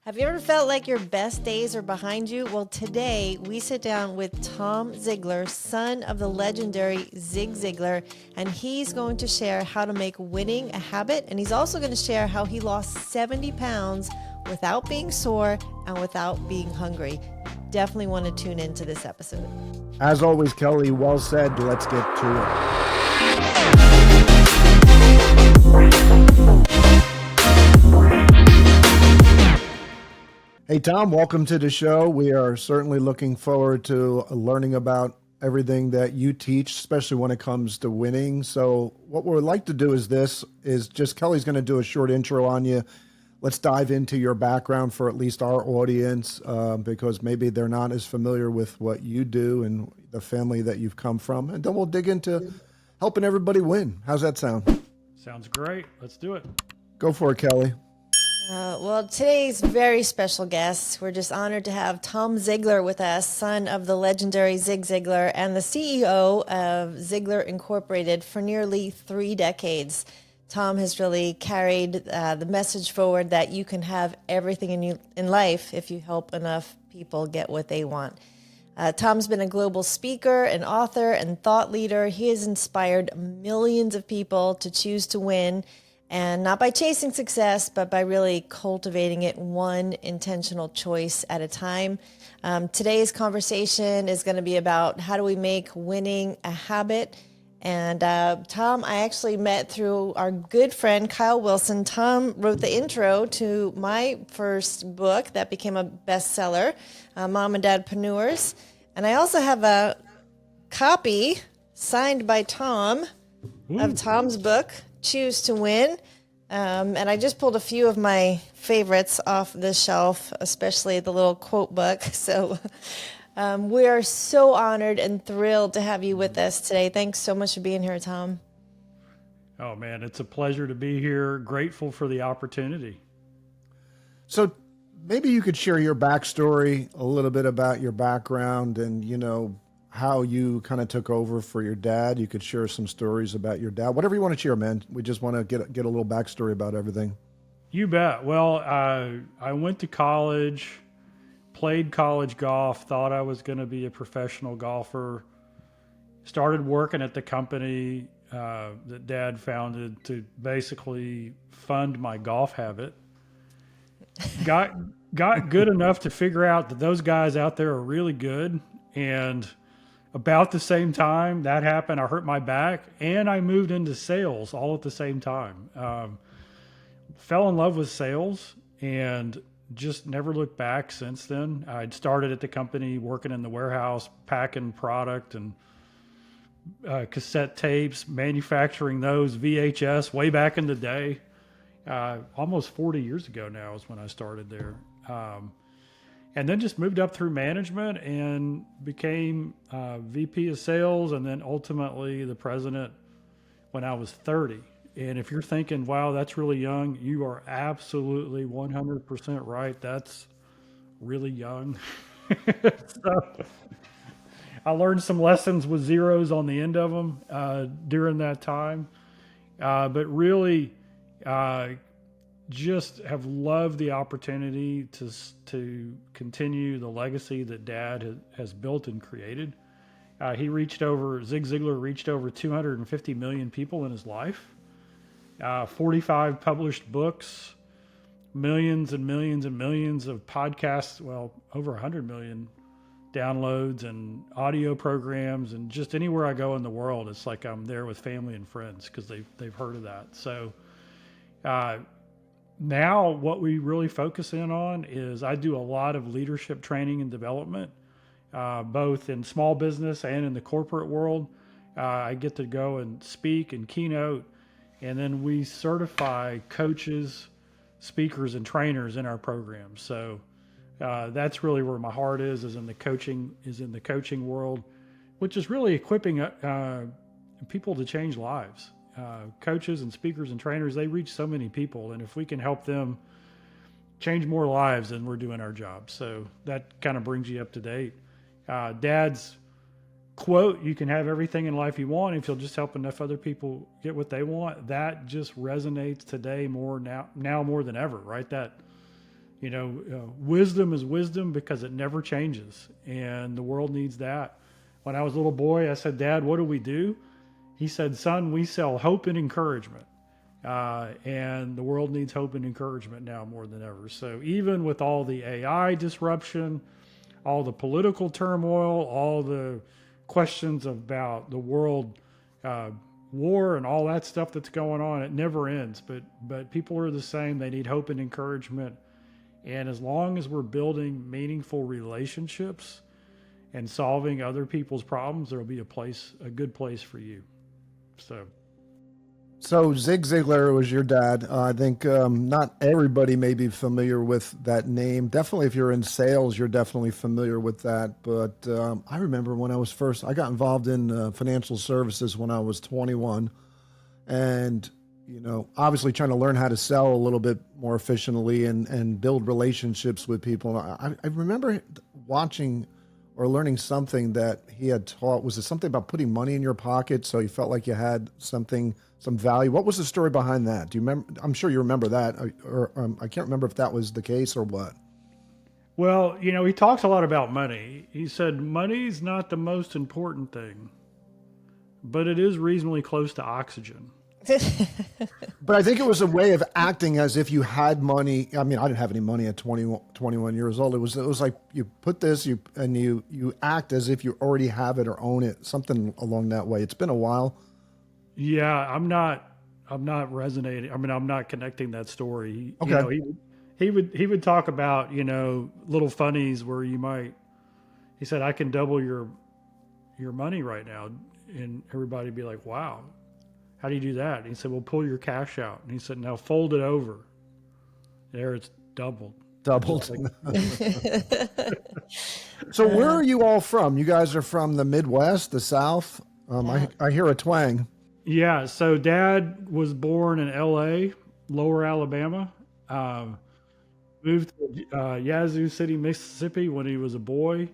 Have you ever felt like your best days are behind you? Well, today we sit down with Tom Ziglar, son of the legendary Zig Ziglar, and he's going to share how to make winning a habit. And he's also going to share how he lost 70 pounds without being sore and without being hungry. Definitely want to tune into this episode. As always, Kelly, well said. Let's get to it. Hey, Tom, welcome to the show. We are certainly looking forward to learning about everything that you teach, especially when it comes to winning. So what we would like to do is just Kelly's going to do a short intro on you. Let's dive into your background for at least our audience, because maybe they're not as familiar with what you do and the family that you've come from. And then we'll dig into helping everybody win. How's that sound? Sounds great. Let's do it. Go for it, Kelly. Well, today's very special guest, we're just honored to have Tom Ziglar with us, son of the legendary Zig Ziglar and the CEO of Ziglar Incorporated for nearly 3 decades. Tom has really carried the message forward that you can have everything in life if you help enough people get what they want. Tom's been a global speaker, an author, and thought leader. He has inspired millions of people to choose to win, and not by chasing success, but by really cultivating it one intentional choice at a time. Today's conversation is going to be about how do we make winning a habit. And Tom, I actually met through our good friend, Kyle Wilson. Tom wrote the intro to my first book that became a bestseller, Mom and Dadpreneurs. And I also have a copy signed by Tom of Tom's book, Choose to Win. And I just pulled a few of my favorites off the shelf, especially the little quote book. So we are so honored and thrilled to have you with us today. Thanks so much for being here, Tom. Oh, man, it's a pleasure to be here. Grateful for the opportunity. So maybe you could share your backstory, a little bit about your background and, how you kind of took over for your dad. You could share some stories about your dad, whatever you want to share, man. We just want to get a little backstory about everything. You bet. Well, I went to college, played college golf, thought I was going to be a professional golfer, started working at the company that Dad founded to basically fund my golf habit. Got good enough to figure out that those guys out there are really good, and about the same time that happened, I hurt my back and I moved into sales all at the same time. Fell in love with sales and just never looked back since then. I'd started at the company working in the warehouse, packing product and cassette tapes, manufacturing those, VHS, way back in the day. Almost 40 years ago now is when I started there. And then just moved up through management and became VP of sales and then ultimately the president when I was 30. And if you're thinking, wow, that's really young, you are absolutely 100% right. That's really young. So I learned some lessons with zeros on the end of them during that time. But really, just have loved the opportunity to continue the legacy that Dad has built and created. Zig Ziglar reached over 250 million people in his life, 45 published books, millions and millions and millions of podcasts, well, over 100 million downloads and audio programs. And just anywhere I go in the world, it's like I'm there with family and friends because they've heard of that. So, now what we really focus in on is I do a lot of leadership training and development, both in small business and in the corporate world. I get to go and speak and keynote, and then we certify coaches, speakers, and trainers in our program. So that's really where my heart is in the coaching world, which is really equipping people to change lives. Coaches and speakers and trainers, they reach so many people, and if we can help them change more lives, then we're doing our job. So that kind of brings you up to date. Dad's quote, you can have everything in life you want if you'll just help enough other people get what they want, that just resonates today more now more than ever, right? That Wisdom is wisdom because it never changes, and the world needs that. When I was a little boy, I said, "Dad, what do we do?" He said, "Son, we sell hope and encouragement." And the world needs hope and encouragement now more than ever. So even with all the AI disruption, all the political turmoil, all the questions about the world war and all that stuff that's going on, it never ends. But people are the same. They need hope and encouragement. And as long as we're building meaningful relationships and solving other people's problems, there'll be a good place for you. So Zig Ziglar was your dad. I think not everybody may be familiar with that name. Definitely, if you're in sales, you're definitely familiar with that. But I remember when I got involved in financial services when I was 21, and obviously trying to learn how to sell a little bit more efficiently and build relationships with people. I remember watching or learning something that he had taught. Was it something about putting money in your pocket so you felt like you had some value? What was the story behind that? Do you remember? I'm sure you remember that, or I can't remember if that was the case or what. Well, he talks a lot about money. He said money's not the most important thing, but it is reasonably close to oxygen. But I think it was a way of acting as if you had money. I mean, I didn't have any money at 21 years old. It was like you put this, you act as if you already have it or own it, something along that way. It's been a while. Yeah, I'm not resonating. I mean, I'm not connecting that story. Okay. He would talk about, little funnies where he said, "I can double your money right now." And everybody would be like, "Wow. How do you do that?" And he said, "Well, pull your cash out." And he said, "Now fold it over." There, it's doubled. So where are you all from? You guys are from the Midwest, the South? I hear a twang. Yeah. So Dad was born in L.A., Lower Alabama. Moved to Yazoo City, Mississippi when he was a boy,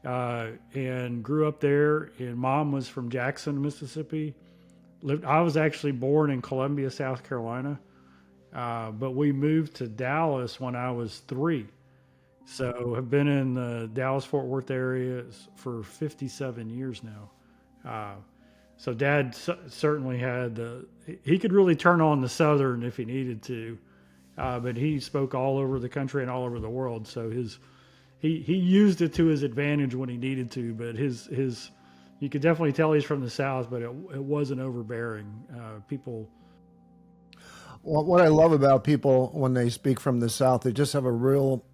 and grew up there. And Mom was from Jackson, Mississippi. I was actually born in Columbia, South Carolina, but we moved to Dallas when I was 3. So have been in the Dallas-Fort Worth area for 57 years now. So Dad certainly he could really turn on the Southern if he needed to, but he spoke all over the country and all over the world. So he used it to his advantage when he needed to, but you could definitely tell he's from the South, but it wasn't overbearing. People. Well, what I love about people when they speak from the South, they just have a real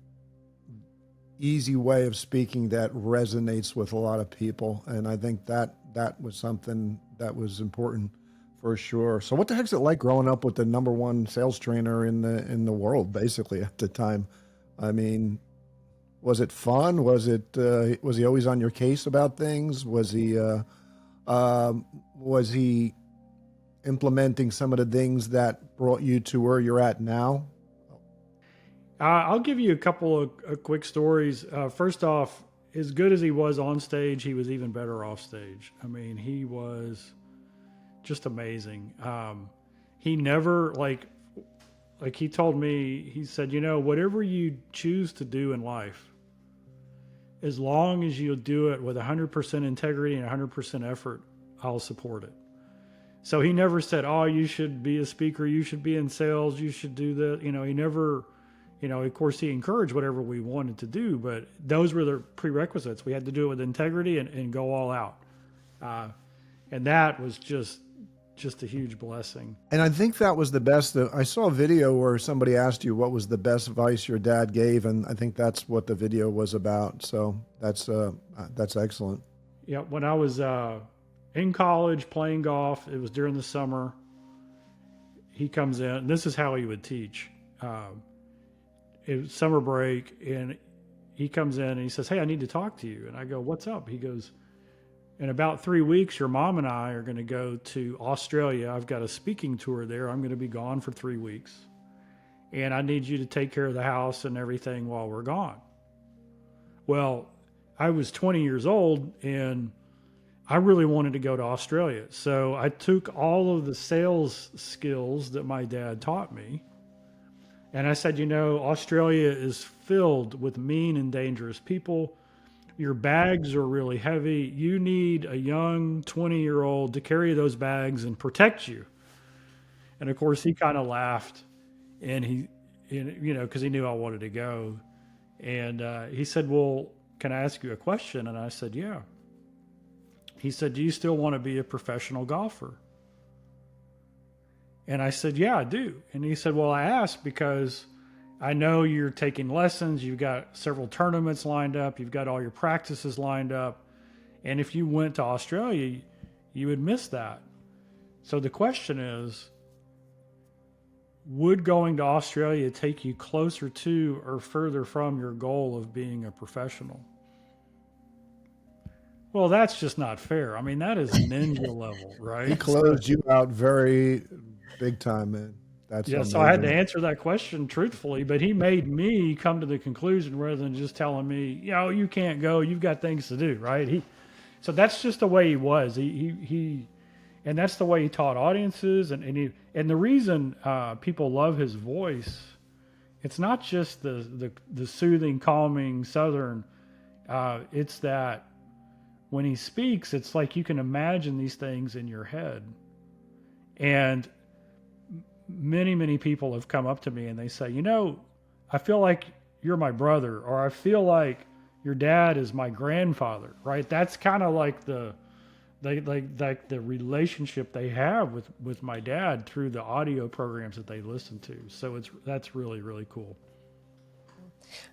easy way of speaking that resonates with a lot of people. And I think that was something that was important for sure. So what the heck's it like growing up with the number one sales trainer in the world, basically, at the time? I mean, was it fun? Was he always on your case about things? Was he implementing some of the things that brought you to where you're at now? I'll give you a couple of quick stories. First off, as good as he was on stage, he was even better off stage. I mean, he was just amazing. He never like he told me, he said, whatever you choose to do in life, as long as you'll do it with 100% integrity and 100% effort, I'll support it. So he never said, "Oh, you should be a speaker, you should be in sales, you should do that." He never, of course he encouraged whatever we wanted to do, but those were the prerequisites. We had to do it with integrity and go all out. And that was just a huge blessing. And I think that was the best. I saw a video where somebody asked you what was the best advice your dad gave, and I think that's what the video was about. So that's excellent. Yeah, when I was in college playing golf, it was during the summer. He comes in, and this is how he would teach. It was summer break, and he comes in and he says, "Hey, I need to talk to you." And I go, "What's up?" He goes, "In about 3 weeks, your mom and I are going to go to Australia. I've got a speaking tour there. I'm going to be gone for 3 weeks. And I need you to take care of the house and everything while we're gone." Well, I was 20 years old and I really wanted to go to Australia. So I took all of the sales skills that my dad taught me And I said, Australia is filled with mean and dangerous people. Your bags are really heavy. You need a young 20-year-old to carry those bags and protect you. And of course, he kind of laughed, and because he knew I wanted to go. And he said, well, can I ask you a question? And I said, yeah. He said, do you still want to be a professional golfer? And I said, yeah, I do. And he said, well, I asked because I know you're taking lessons. You've got several tournaments lined up. You've got all your practices lined up. And if you went to Australia, you would miss that. So the question is, would going to Australia take you closer to or further from your goal of being a professional? Well, that's just not fair. I mean, that is ninja level, right? He closed you out very big time, man. That's yeah. amazing. So I had to answer that question truthfully, but he made me come to the conclusion rather than just telling me, you can't go. You've got things to do, right? So that's just the way he was. And that's the way he taught audiences. And the reason people love his voice, it's not just the soothing, calming Southern. It's that when he speaks, it's like you can imagine these things in your head. And many, many people have come up to me and they say, I feel like you're my brother, or I feel like your dad is my grandfather, right? That's kind of like the relationship they have with my dad through the audio programs that they listen to. So that's really, really cool.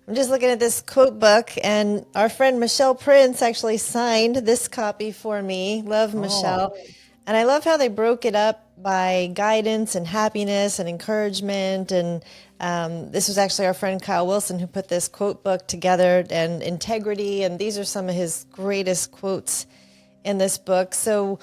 I'm just looking at this quote book, and our friend Michelle Prince actually signed this copy for me. Love Michelle. And I love how they broke it up by guidance and happiness and encouragement. And this was actually our friend Kyle Wilson who put this quote book together, and integrity. And these are some of his greatest quotes in this book. So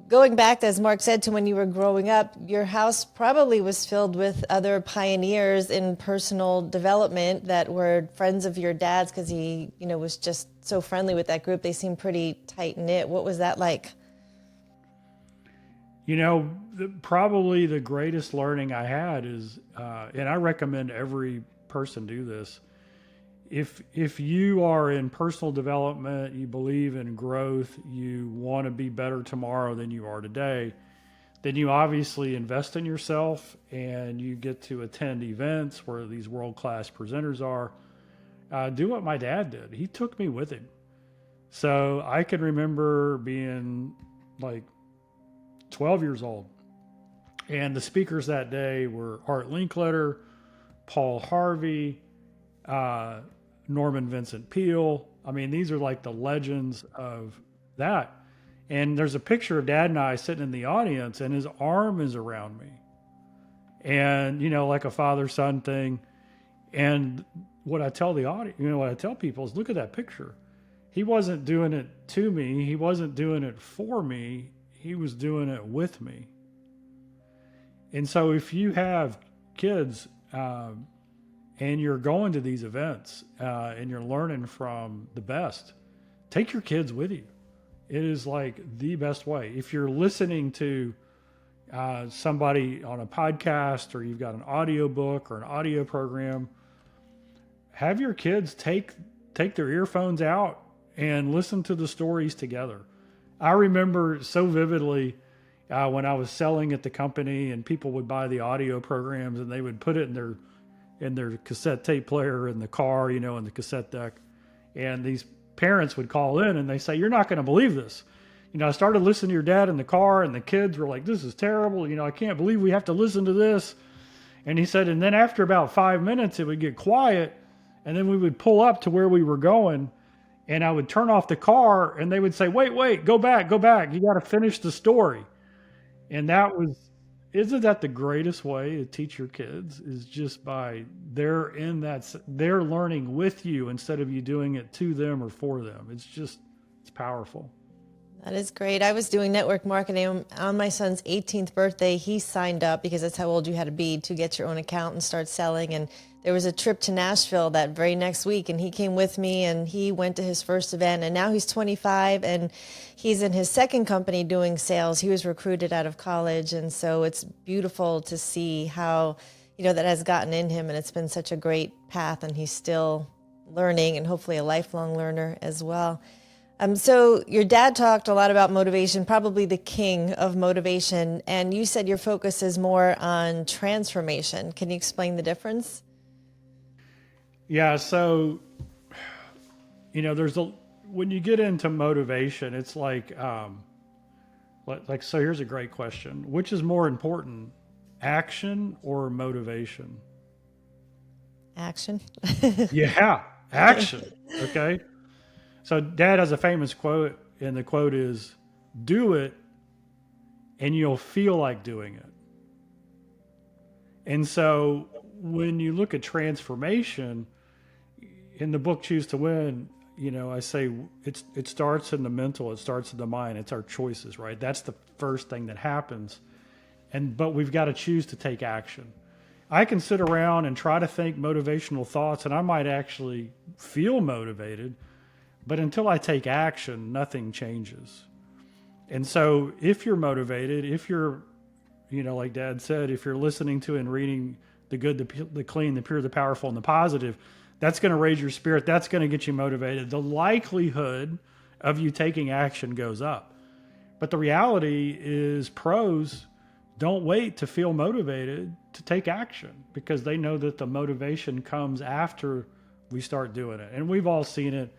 going back, as Mark said, to when you were growing up, your house probably was filled with other pioneers in personal development that were friends of your dad's, because he, was just so friendly with that group. They seemed pretty tight knit. What was that like? Probably the greatest learning I had is, and I recommend every person do this. If you are in personal development, you believe in growth, you want to be better tomorrow than you are today, then you obviously invest in yourself and you get to attend events where these world-class presenters are. Do what my dad did. He took me with him. So I can remember being like 12 years old. And the speakers that day were Art Linkletter, Paul Harvey, Norman Vincent Peale. I mean, these are like the legends of that. And there's a picture of Dad and I sitting in the audience, and his arm is around me. And, like a father-son thing. And what I tell the audience, what I tell people is, look at that picture. He wasn't doing it to me. He wasn't doing it for me. He was doing it with me. And so if you have kids and you're going to these events and you're learning from the best, take your kids with you. It is like the best way. If you're listening to somebody on a podcast, or you've got an audio book or an audio program, have your kids take their earphones out and listen to the stories together. I remember so vividly when I was selling at the company, and people would buy the audio programs and they would put it in their cassette tape player in the car, in the cassette deck. And these parents would call in and they say, "You're not going to believe this. I started listening to your dad in the car, and the kids were like, 'This is terrible. I can't believe we have to listen to this.'" And he said, and then after about 5 minutes, it would get quiet, and then we would pull up to where we were going, and I would turn off the car, and they would say, wait, go back. You got to finish the story. And isn't that the greatest way to teach your kids, is just by they're learning with you instead of you doing it to them or for them. It's powerful. That is great. I was doing network marketing on my son's 18th birthday. He signed up, because that's how old you had to be to get your own account and start selling. And there was a trip to Nashville that very next week, and he came with me, and he went to his first event, and now he's 25 and he's in his second company doing sales. He was recruited out of college. And so it's beautiful to see how that has gotten in him, and it's been such a great path, and he's still learning and hopefully a lifelong learner as well. So your dad talked a lot about motivation, probably the king of motivation, and you said your focus is more on transformation. Can you explain the difference? Yeah. So, when you get into motivation, it's so here's a great question. Which is more important, action or motivation? Action. Yeah, action. Okay. So Dad has a famous quote, and the quote is, do it and you'll feel like doing it. And so when you look at transformation in the book Choose to Win, I say it starts in the mental, it starts in the mind. It's our choices, right? That's the first thing that happens. But we've got to choose to take action. I can sit around and try to think motivational thoughts, and I might actually feel motivated, but until I take action, nothing changes. And so if you're motivated, if you're, like Dad said, if you're listening to and reading the good, the clean, the pure, the powerful, and the positive, that's going to raise your spirit. That's going to get you motivated. The likelihood of you taking action goes up. But the reality is pros don't wait to feel motivated to take action, because they know that the motivation comes after we start doing it. And we've all seen it.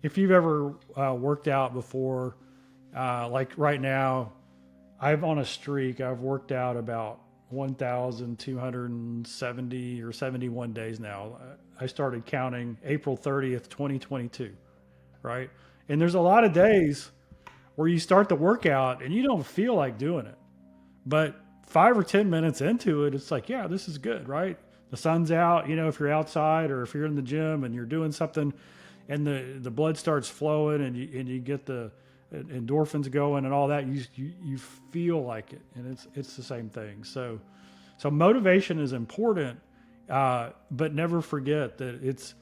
If you've ever worked out before, like right now, I'm on a streak. I've worked out about 1,270 or 71 days now. I started counting April 30th, 2022, right? And there's a lot of days where you start the workout and you don't feel like doing it. But 5 or 10 minutes into it, it's like, yeah, this is good, right? The sun's out, if you're outside or if you're in the gym and you're doing something, and the blood starts flowing and you get the endorphins going and all that, you feel like it, and it's the same thing. So motivation is important, but never forget that it's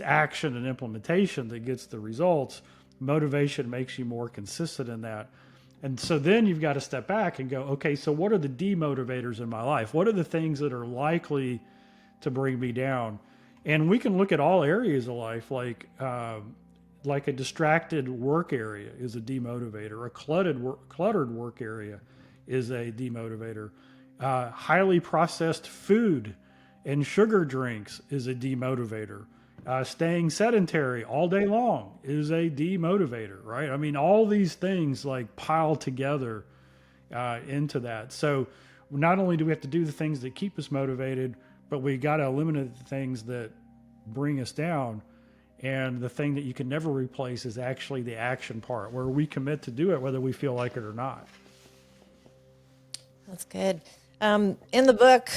action and implementation that gets the results. Motivation makes you more consistent in that. And so then you've got to step back and go, okay, so what are the demotivators in my life? What are the things that are likely to bring me down? And we can look at all areas of life, like a distracted work area is a demotivator. A cluttered work area is a demotivator. Highly processed food and sugar drinks is a demotivator. Staying sedentary all day long is a demotivator, right? I mean, all these things like pile together into that. So not only do we have to do the things that keep us motivated, but we got to eliminate the things that bring us down. And the thing that you can never replace is actually the action part, where we commit to do it whether we feel like it or not. That's good. In the book,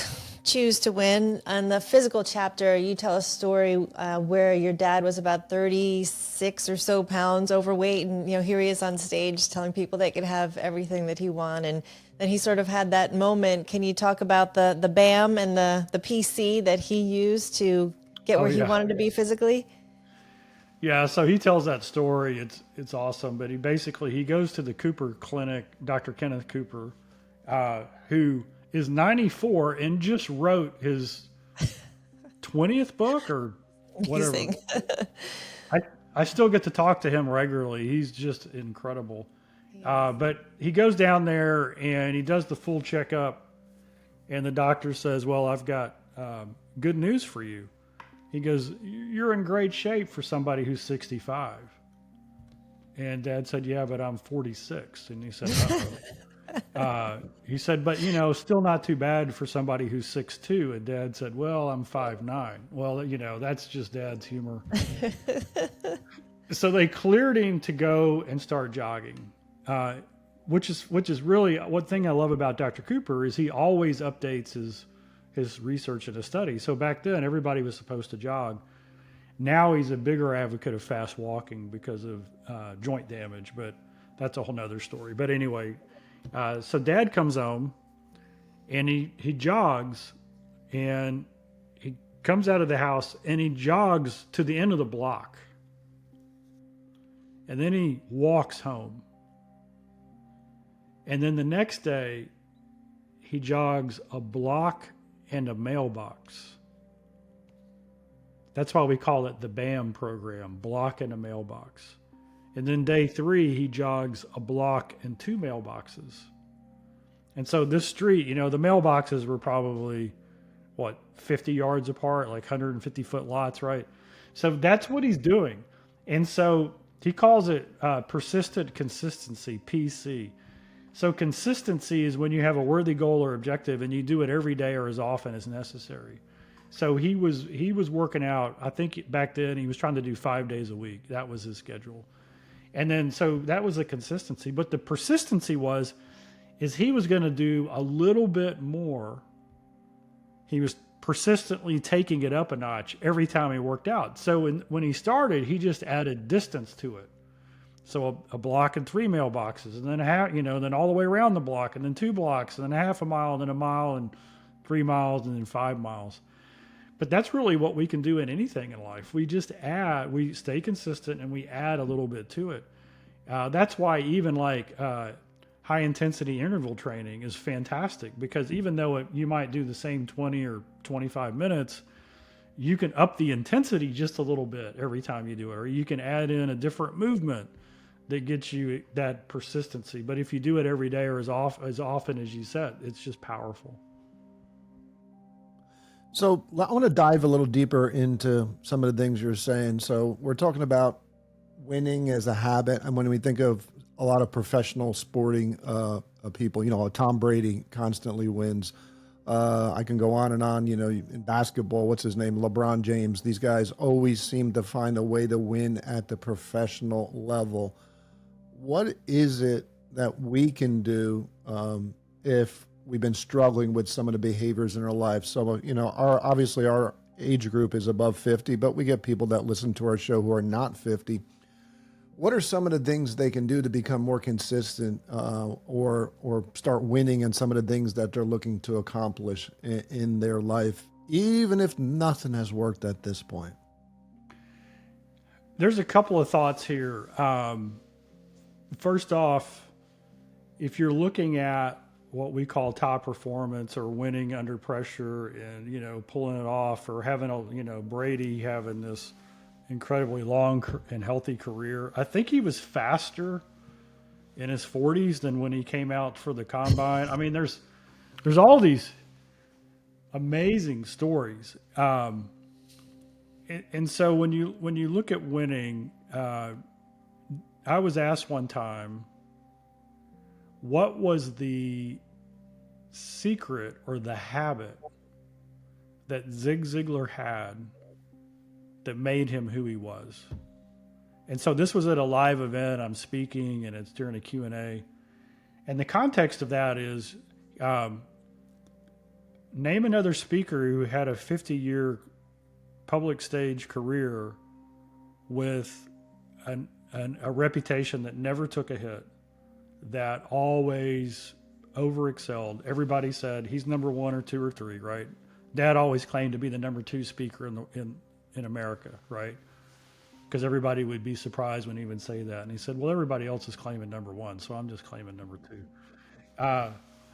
Choose to Win, on the physical chapter, you tell a story where your dad was about 36 or so pounds overweight, and here he is on stage telling people they could have everything that he wanted, and then he sort of had that moment. Can you talk about the BAM and the PC that he used to get where he wanted to be physically? Yeah, so he tells that story. It's awesome, but he goes to the Cooper Clinic, Dr. Kenneth Cooper, who is 94 and just wrote his 20th book or whatever. Amazing. I still get to talk to him regularly. He's just incredible. But he goes down there and he does the full checkup, and the doctor says, well, I've got good news for you. He goes, you're in great shape for somebody who's 65. And Dad said, yeah, but I'm 46. And he said, uh-oh. He said, but still not too bad for somebody who's 6'2". And Dad said, well, I'm 5'9". Well, that's just Dad's humor. So they cleared him to go and start jogging, which is really one thing I love about Dr. Cooper is he always updates his research and his study. So back then, everybody was supposed to jog. Now he's a bigger advocate of fast walking because of joint damage, but that's a whole nother story. But anyway, so Dad comes home and he jogs, and he comes out of the house and he jogs to the end of the block. And then he walks home. And then the next day, he jogs a block and a mailbox. That's why we call it the BAM program, block and a mailbox. And then day 3, he jogs a block and 2 mailboxes. And so this street, the mailboxes were probably, 50 yards apart, like 150-foot lots, right? So that's what he's doing. And so he calls it persistent consistency, PC. So consistency is when you have a worthy goal or objective and you do it every day or as often as necessary. So he was working out. I think back then he was trying to do 5 days a week. That was his schedule. And then so that was the consistency. But the persistency is he was going to do a little bit more. He was persistently taking it up a notch every time he worked out. So when he started, he just added distance to it. So a block and 3 mailboxes, and then then all the way around the block, and then 2 blocks, and then a half a mile, and then a mile, and 3 miles, and then 5 miles. But that's really what we can do in anything in life. We just we stay consistent, and we add a little bit to it. That's why even like high intensity interval training is fantastic, because even though you might do the same 20 or 25 minutes, you can up the intensity just a little bit every time you do it, or you can add in a different movement that gets you that persistency. But if you do it every day or as often as you said, it's just powerful. So I want to dive a little deeper into some of the things you're saying. So we're talking about winning as a habit. And when we think of a lot of professional sporting people, Tom Brady constantly wins. I can go on and on, in basketball, what's his name? LeBron James. These guys always seem to find a way to win at the professional level. What is it that we can do if we've been struggling with some of the behaviors in our life? So, obviously our age group is above 50, but we get people that listen to our show who are not 50. What are some of the things they can do to become more consistent or start winning in some of the things that they're looking to accomplish in their life, even if nothing has worked at this point? There's a couple of thoughts here. First off, if you're looking at what we call top performance or winning under pressure and, pulling it off, or having Brady having this incredibly long and healthy career. I think he was faster in his 40s than when he came out for the combine. I mean, there's all these amazing stories. And so when you look at winning, I was asked one time, what was the secret or the habit that Zig Ziglar had that made him who he was? And so this was at a live event. I'm speaking, and it's during a Q&A. And the context of that is, name another speaker who had a 50-year public stage career with a reputation that never took a hit, that always overexcelled. Everybody said he's number 1 or 2 or 3, right? Dad always claimed to be the number 2 speaker in America, right? Because everybody would be surprised when he would say that. And he said, well, everybody else is claiming number 1, so I'm just claiming number 2.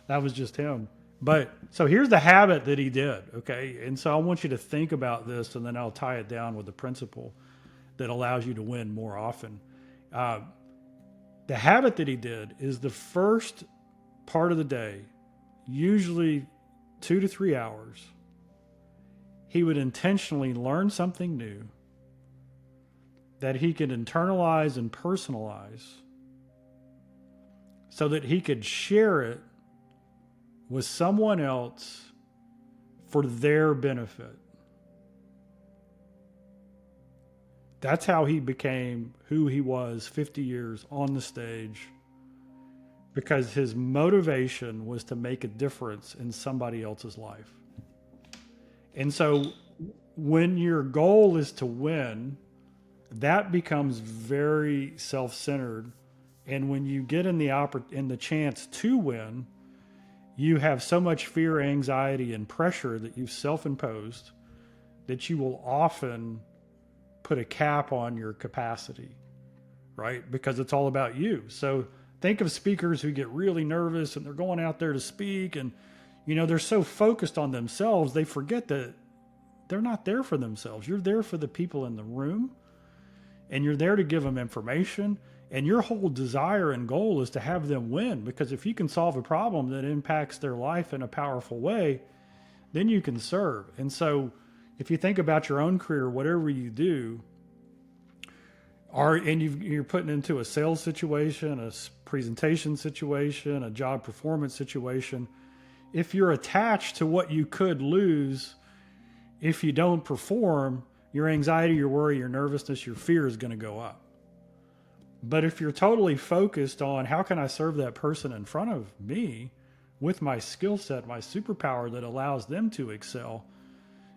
That was just him. But so here's the habit that he did, okay? And so I want you to think about this, and then I'll tie it down with the principle that allows you to win more often. The habit that he did is the first part of the day, usually 2 to 3 hours, he would intentionally learn something new that he could internalize and personalize so that he could share it with someone else for their benefit. That's how he became who he was 50 years on the stage, because his motivation was to make a difference in somebody else's life. And so when your goal is to win, that becomes very self-centered. And when you get in the chance to win, you have so much fear, anxiety, and pressure that you've self-imposed that you will often put a cap on your capacity, right? Because it's all about you. So think of speakers who get really nervous and they're going out there to speak, and They're so focused on themselves, they forget that they're not there for themselves. You're there for the people in the room, and you're there to give them information. And your whole desire and goal is to have them win, because if you can solve a problem that impacts their life in a powerful way, then you can serve. And so if you think about your own career, whatever you do, you're putting into a sales situation, a presentation situation, a job performance situation, if you're attached to what you could lose if you don't perform, your anxiety, your worry, your nervousness, your fear is going to go up. But if you're totally focused on how can I serve that person in front of me with my skill set, my superpower that allows them to excel,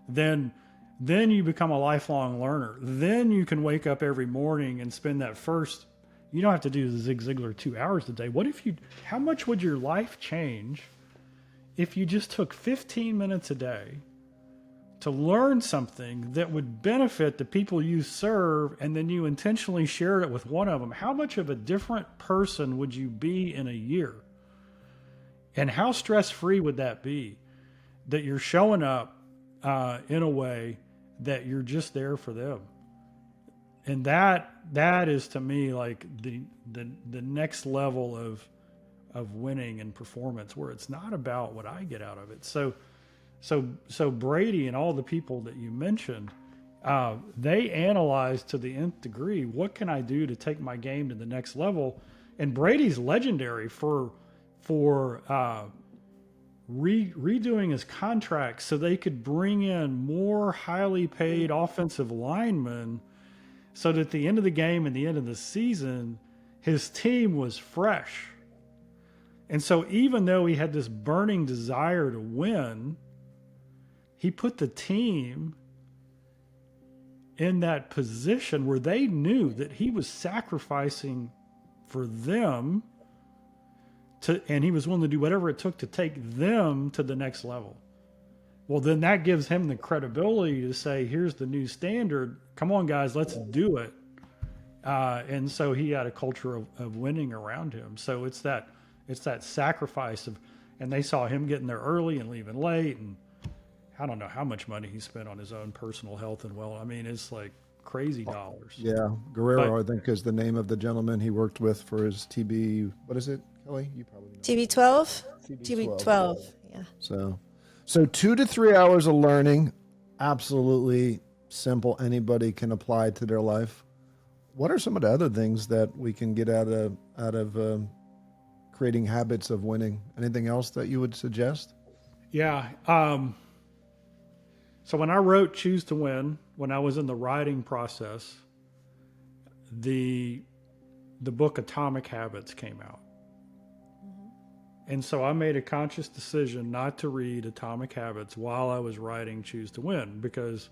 then you become a lifelong learner. Then you can wake up every morning and spend that first, you don't have to do the Zig Ziglar 2 hours a day. How much would your life change if you just took 15 minutes a day to learn something that would benefit the people you serve, and then you intentionally shared it with one of them? How much of a different person would you be in a year? And how stress-free would that be, that you're showing up in a way that you're just there for them? And that is, to me, like the next level of winning and performance, where it's not about what I get out of it. So Brady and all the people that you mentioned, they analyze to the nth degree, what can I do to take my game to the next level? And Brady's legendary for redoing his contract so they could bring in more highly paid offensive linemen, so that at the end of the game and the end of the season, his team was fresh. And so even though he had this burning desire to win, he put the team in that position where they knew that he was sacrificing for them and he was willing to do whatever it took to take them to the next level. Well, then that gives him the credibility to say, here's the new standard. Come on, guys, let's do it. And so he had a culture of winning around him. So it's that sacrifice and they saw him getting there early and leaving late, and I don't know how much money he spent on his own personal health and well. I mean, it's like crazy dollars. Yeah, Guerrero, I think, is the name of the gentleman he worked with for his TB. What is it, Kelly? You probably know. TB12? TB12, yeah. So 2 to 3 hours of learning, absolutely simple. Anybody can apply to their life. What are some of the other things that we can get out of creating habits of winning? Anything else that you would suggest? Yeah. So when I wrote Choose to Win, when I was in the writing process, the book Atomic Habits came out. And so I made a conscious decision not to read Atomic Habits while I was writing Choose to Win, because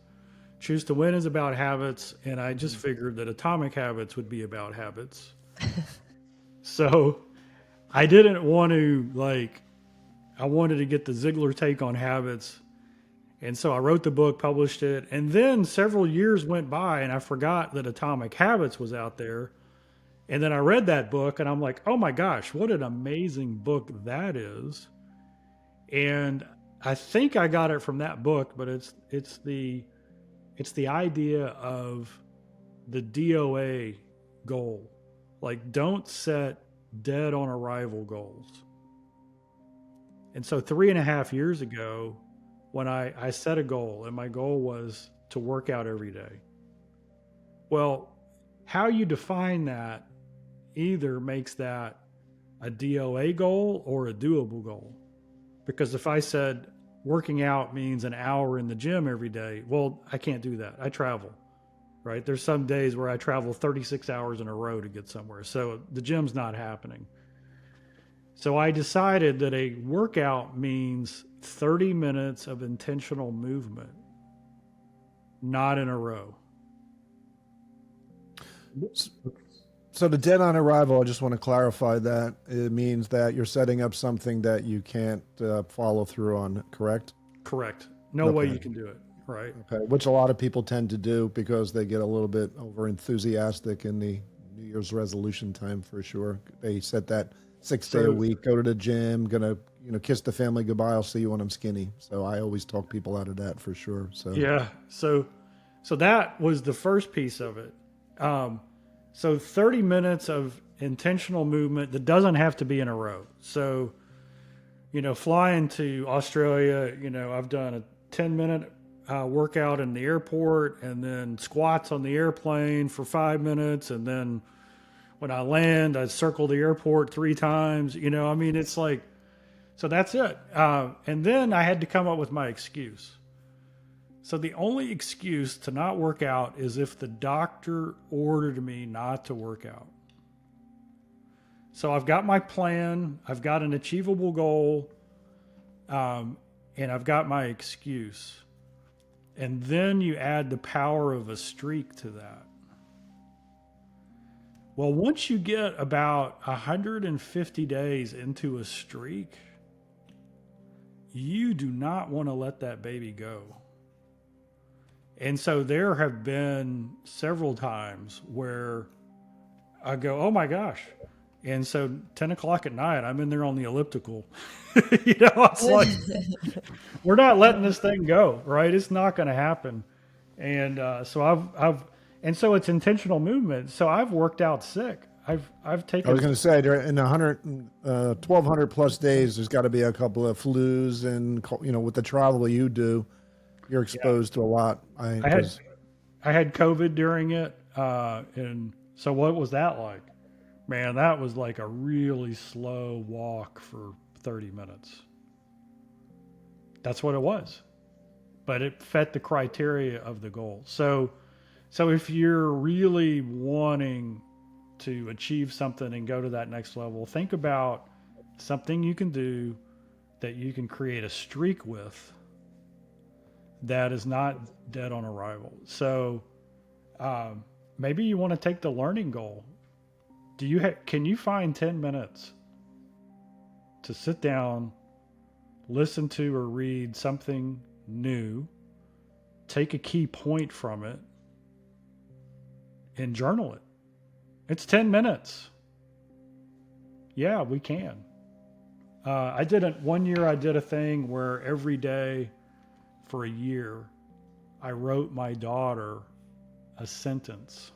Choose to Win is about habits, and I just figured that Atomic Habits would be about habits. So I didn't want to, I wanted to get the Ziglar take on habits. And so I wrote the book, published it, and then several years went by and I forgot that Atomic Habits was out there. And then I read that book and I'm like, oh my gosh, what an amazing book that is. And I think I got it from that book, but it's the idea of the DOA goal. Like, don't set dead on arrival goals. And so 3.5 years ago, when I set a goal, and my goal was to work out every day. Well, how you define that either makes that a DOA goal or a doable goal. Because if I said working out means an hour in the gym every day, well, I can't do that. I travel, right? There's some days where I travel 36 hours in a row to get somewhere. So the gym's not happening. So I decided that a workout means 30 minutes of intentional movement, not in a row. So the dead on arrival, I just want to clarify that it means that you're setting up something that you can't follow through on, correct? Correct. No way you can do it, right? Okay, which a lot of people tend to do because they get a little bit over enthusiastic in the New Year's resolution time, for sure. They set that 6 day a week, go to the gym, gonna, kiss the family goodbye. I'll see you when I'm skinny. So I always talk people out of that for sure. So Yeah. So that was the first piece of it. So 30 minutes of intentional movement that doesn't have to be in a row. So, flying to Australia, I've done a 10-minute workout in the airport, and then squats on the airplane for 5 minutes. And then when I land, I circle the airport 3 times. It's like, so that's it. And then I had to come up with my excuse. So the only excuse to not work out is if the doctor ordered me not to work out. So I've got my plan, I've got an achievable goal, and I've got my excuse. And then you add the power of a streak to that. Well, once you get about 150 days into a streak, you do not want to let that baby go. And so there have been several times where I go, oh my gosh. And so 10 o'clock at night, I'm in there on the elliptical. It's like, we're not letting this thing go, right? It's not going to happen. And so and so it's intentional movement. So I've worked out sick. I've taken. I was going to say, in 1,200 plus days, there's got to be a couple of flus, and with the travel you do, you're exposed to a lot. I had COVID during it, and so what was that like? Man, that was like a really slow walk for 30 minutes. That's what it was, but it fit the criteria of the goal. So if you're really wanting to achieve something and go to that next level, think about something you can do that you can create a streak with that is not dead on arrival. So maybe you want to take the learning goal. Can you find 10 minutes to sit down, listen to or read something new, take a key point from it, and journal it? It's 10 minutes. Yeah, we can. One year I did a thing where every day for a year, I wrote my daughter a sentence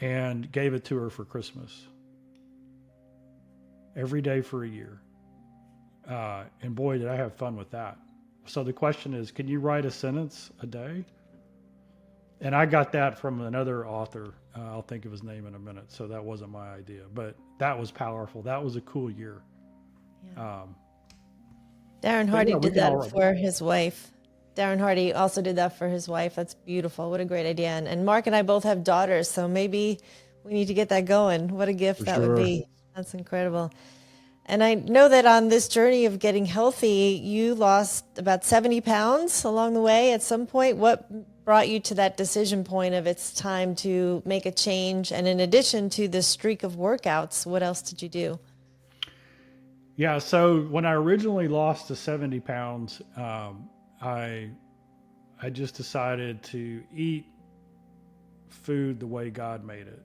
and gave it to her for Christmas. Every day for a year. And boy, did I have fun with that. So the question is, can you write a sentence a day? And I got that from another author. I'll think of his name in a minute. So that wasn't my idea, but that was powerful. That was a cool year. Yeah. Darren Hardy did that for his wife. Darren Hardy also did that for his wife. That's beautiful. What a great idea. And Mark and I both have daughters, so maybe we need to get that going. What a gift that would be. That's incredible. And I know that on this journey of getting healthy, you lost about 70 pounds along the way at some point. What brought you to that decision point of it's time to make a change? And in addition to the streak of workouts, what else did you do? Yeah, so when I originally lost the 70 pounds, I just decided to eat food the way God made it.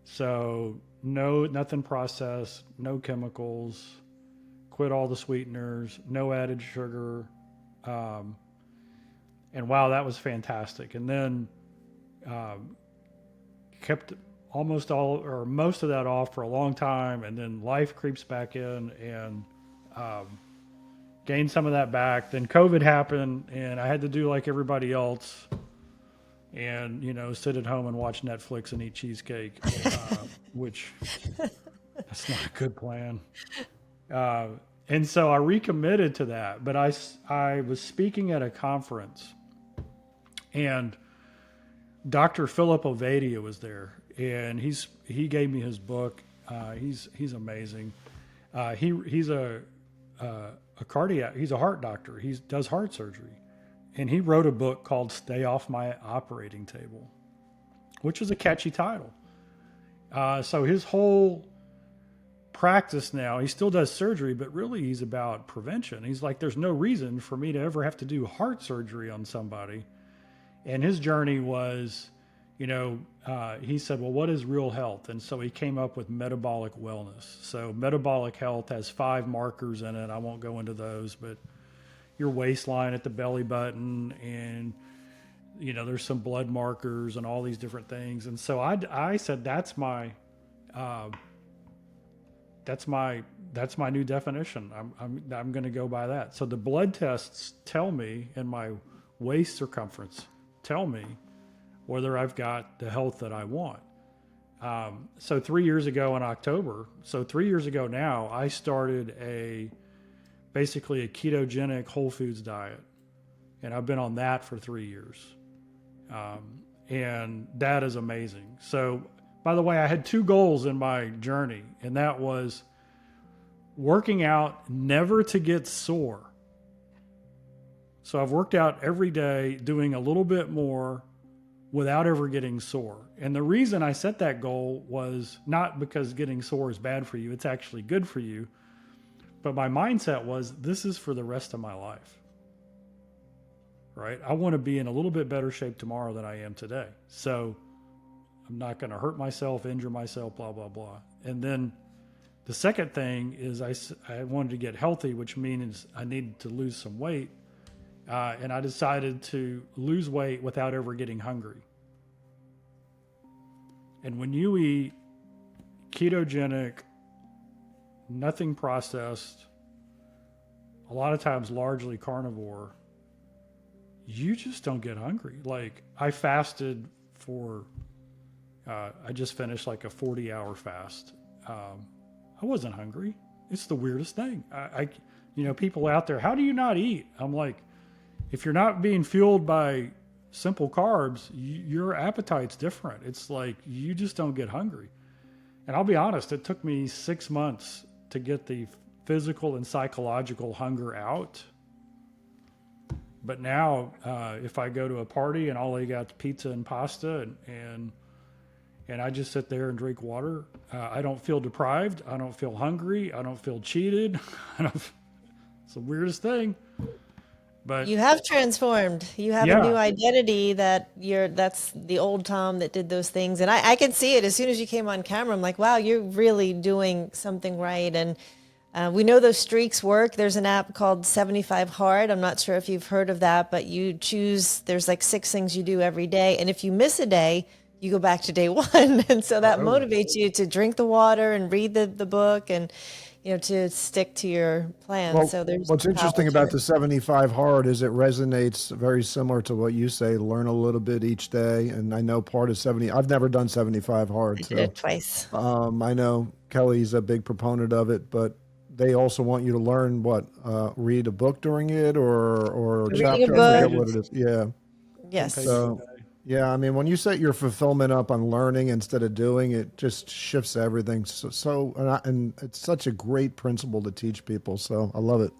So nothing processed, no chemicals, quit all the sweeteners, no added sugar. And wow, that was fantastic. And then kept almost all or most of that off for a long time. And then life creeps back in and gained some of that back. Then COVID happened and I had to do like everybody else and, sit at home and watch Netflix and eat cheesecake, which that's not a good plan. And so I recommitted to that, but I was speaking at a conference and Dr. Philip Ovadia was there and he gave me his book. He's amazing. He's a cardiac, he's a heart doctor. He does heart surgery. And he wrote a book called Stay Off My Operating Table, which is a catchy title. So his whole practice now, he still does surgery, but really he's about prevention. He's like, there's no reason for me to ever have to do heart surgery on somebody. And his journey was, he said, well, what is real health? And so he came up with metabolic wellness. So metabolic health has 5 markers in it. I won't go into those, but your waistline at the belly button, and there's some blood markers and all these different things. And so I said that's my new definition. I'm going to go by that. So the blood tests tell me, and my waist circumference tell me whether I've got the health that I want. So 3 years ago in October, so 3 years ago now, I started basically a ketogenic whole foods diet. And I've been on that for 3 years. And that is amazing. So, by the way, I had 2 goals in my journey, and that was working out never to get sore. So I've worked out every day, doing a little bit more without ever getting sore. And the reason I set that goal was not because getting sore is bad for you, it's actually good for you. But my mindset was, this is for the rest of my life, right? I want to be in a little bit better shape tomorrow than I am today. So I'm not going to hurt myself, injure myself, blah, blah, blah. And then the second thing is I wanted to get healthy, which means I needed to lose some weight. And I decided to lose weight without ever getting hungry. And when you eat ketogenic, nothing processed, a lot of times largely carnivore, you just don't get hungry. Like I fasted for, I just finished like a 40-hour fast. I wasn't hungry. It's the weirdest thing. People out there, how do you not eat? I'm like, if you're not being fueled by simple carbs, your appetite's different. It's like you just don't get hungry. And I'll be honest, it took me 6 months to get the physical and psychological hunger out. But now, if I go to a party and all they got is pizza and pasta and I just sit there and drink water, I don't feel deprived. I don't feel hungry. I don't feel cheated. It's the weirdest thing. But you have transformed. You have a new identity that's the old Tom that did those things. And I can see it as soon as you came on camera. I'm like, wow, you're really doing something right. And we know those streaks work. There's an app called 75 Hard. I'm not sure if you've heard of that, but there's like 6 things you do every day. And if you miss a day, you go back to day 1. And so that motivates you to drink the water and read the book and, to stick to your plan. Well, So what's interesting about the 75 Hard is it resonates very similar to what you say, learn a little bit each day. And I know part of 70, I've never done 75 Hard. I did it twice. I know Kelly's a big proponent of it, but they also want you to learn read a book during it or a chapter. I forget what it is. Yeah. Yes. So, yeah, I mean, when you set your fulfillment up on learning instead of doing, it just shifts everything. And it's such a great principle to teach people. So I love it.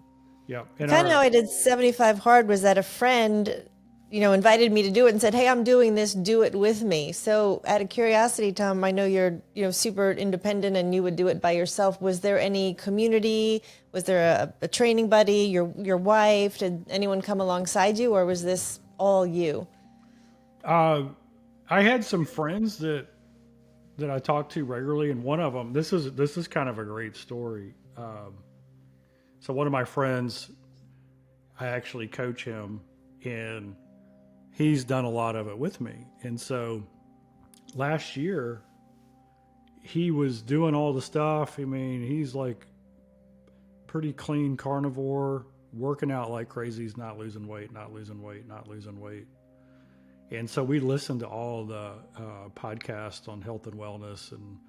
Yeah. Kind of how I did 75 Hard was that a friend, invited me to do it and said, hey, I'm doing this, do it with me. So out of curiosity, Tom, I know you're, super independent and you would do it by yourself. Was there any community? Was there a training buddy, your wife? Did anyone come alongside you, or was this all you? I had some friends that I talked to regularly, and one of them, this is kind of a great story. So one of my friends, I actually coach him, and he's done a lot of it with me. And so last year, he was doing all the stuff. I mean, he's like pretty clean carnivore, working out like crazy. He's not losing weight. And so we listened to all the podcasts on health and wellness, and,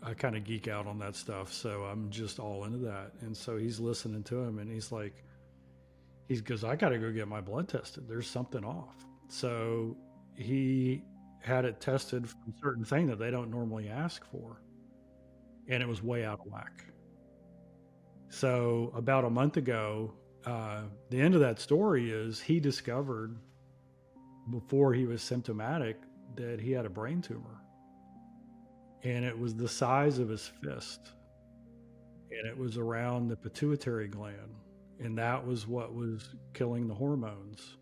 I kind of geek out on that stuff. So I'm just all into that. And so he's listening to him, and he goes, I got to go get my blood tested. There's something off. So he had it tested for a certain thing that they don't normally ask for. And it was way out of whack. So about a month ago, the end of that story is he discovered, before he was symptomatic, that he had a brain tumor, and it was the size of his fist, and it was around the pituitary gland, and that was what was killing the hormones.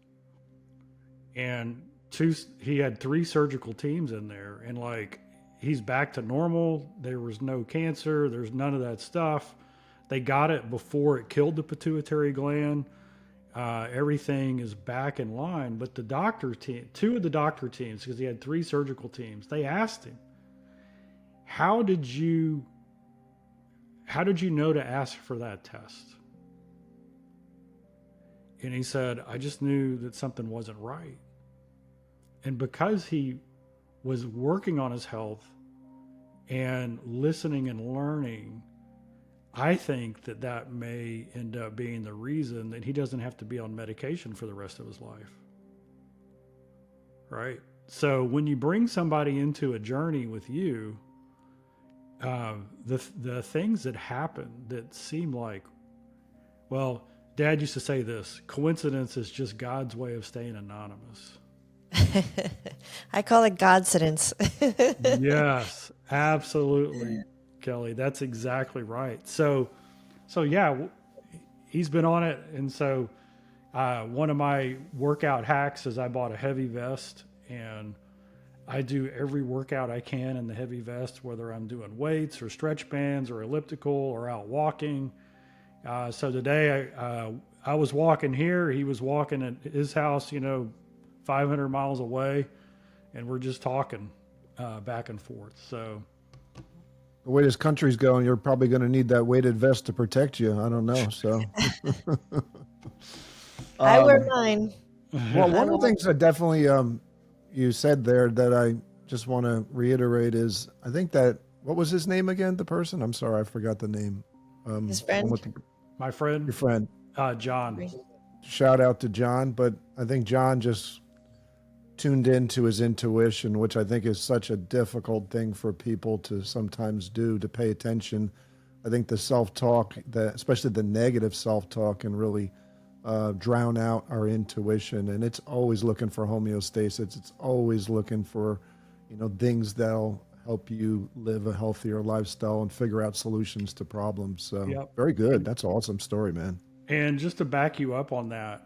And he had 3 surgical teams in there, and like he's back to normal. There was no cancer. There's none of that stuff. They got it before it killed the pituitary gland. Everything is back in line. But the doctor team, 2 of the doctor teams, because he had 3 surgical teams, they asked him, how did you know to ask for that test? And he said, I just knew that something wasn't right. And because he was working on his health and listening and learning, I think that may end up being the reason that he doesn't have to be on medication for the rest of his life. Right? So when you bring somebody into a journey with you, the things that happen that seem like, well, Dad used to say this, coincidence is just God's way of staying anonymous. I call it Godsidence. Yes, absolutely, Kelly. That's exactly right. So yeah, he's been on it. And so one of my workout hacks is I bought a heavy vest, and I do every workout I can in the heavy vest, whether I'm doing weights or stretch bands or elliptical or out walking. So today I was walking here. He was walking at his house, 500 miles away, and we're just talking back and forth. So The way this country's going, you're probably going to need that weighted vest to protect you. I don't know. So, I wear mine. well, one of the things that definitely you said there that I just want to reiterate is I think that, what was his name again? The person? I'm sorry, I forgot the name. His friend. my friend, Your friend. John. Shout out to John, but I think John just tuned into his intuition, which I think is such a difficult thing for people to sometimes do, to pay attention. I think the self-talk, especially the negative self-talk, can really drown out our intuition. And it's always looking for homeostasis. It's always looking for, things that'll help you live a healthier lifestyle and figure out solutions to problems. So Yep. Very good. That's an awesome story, man. And just to back you up on that,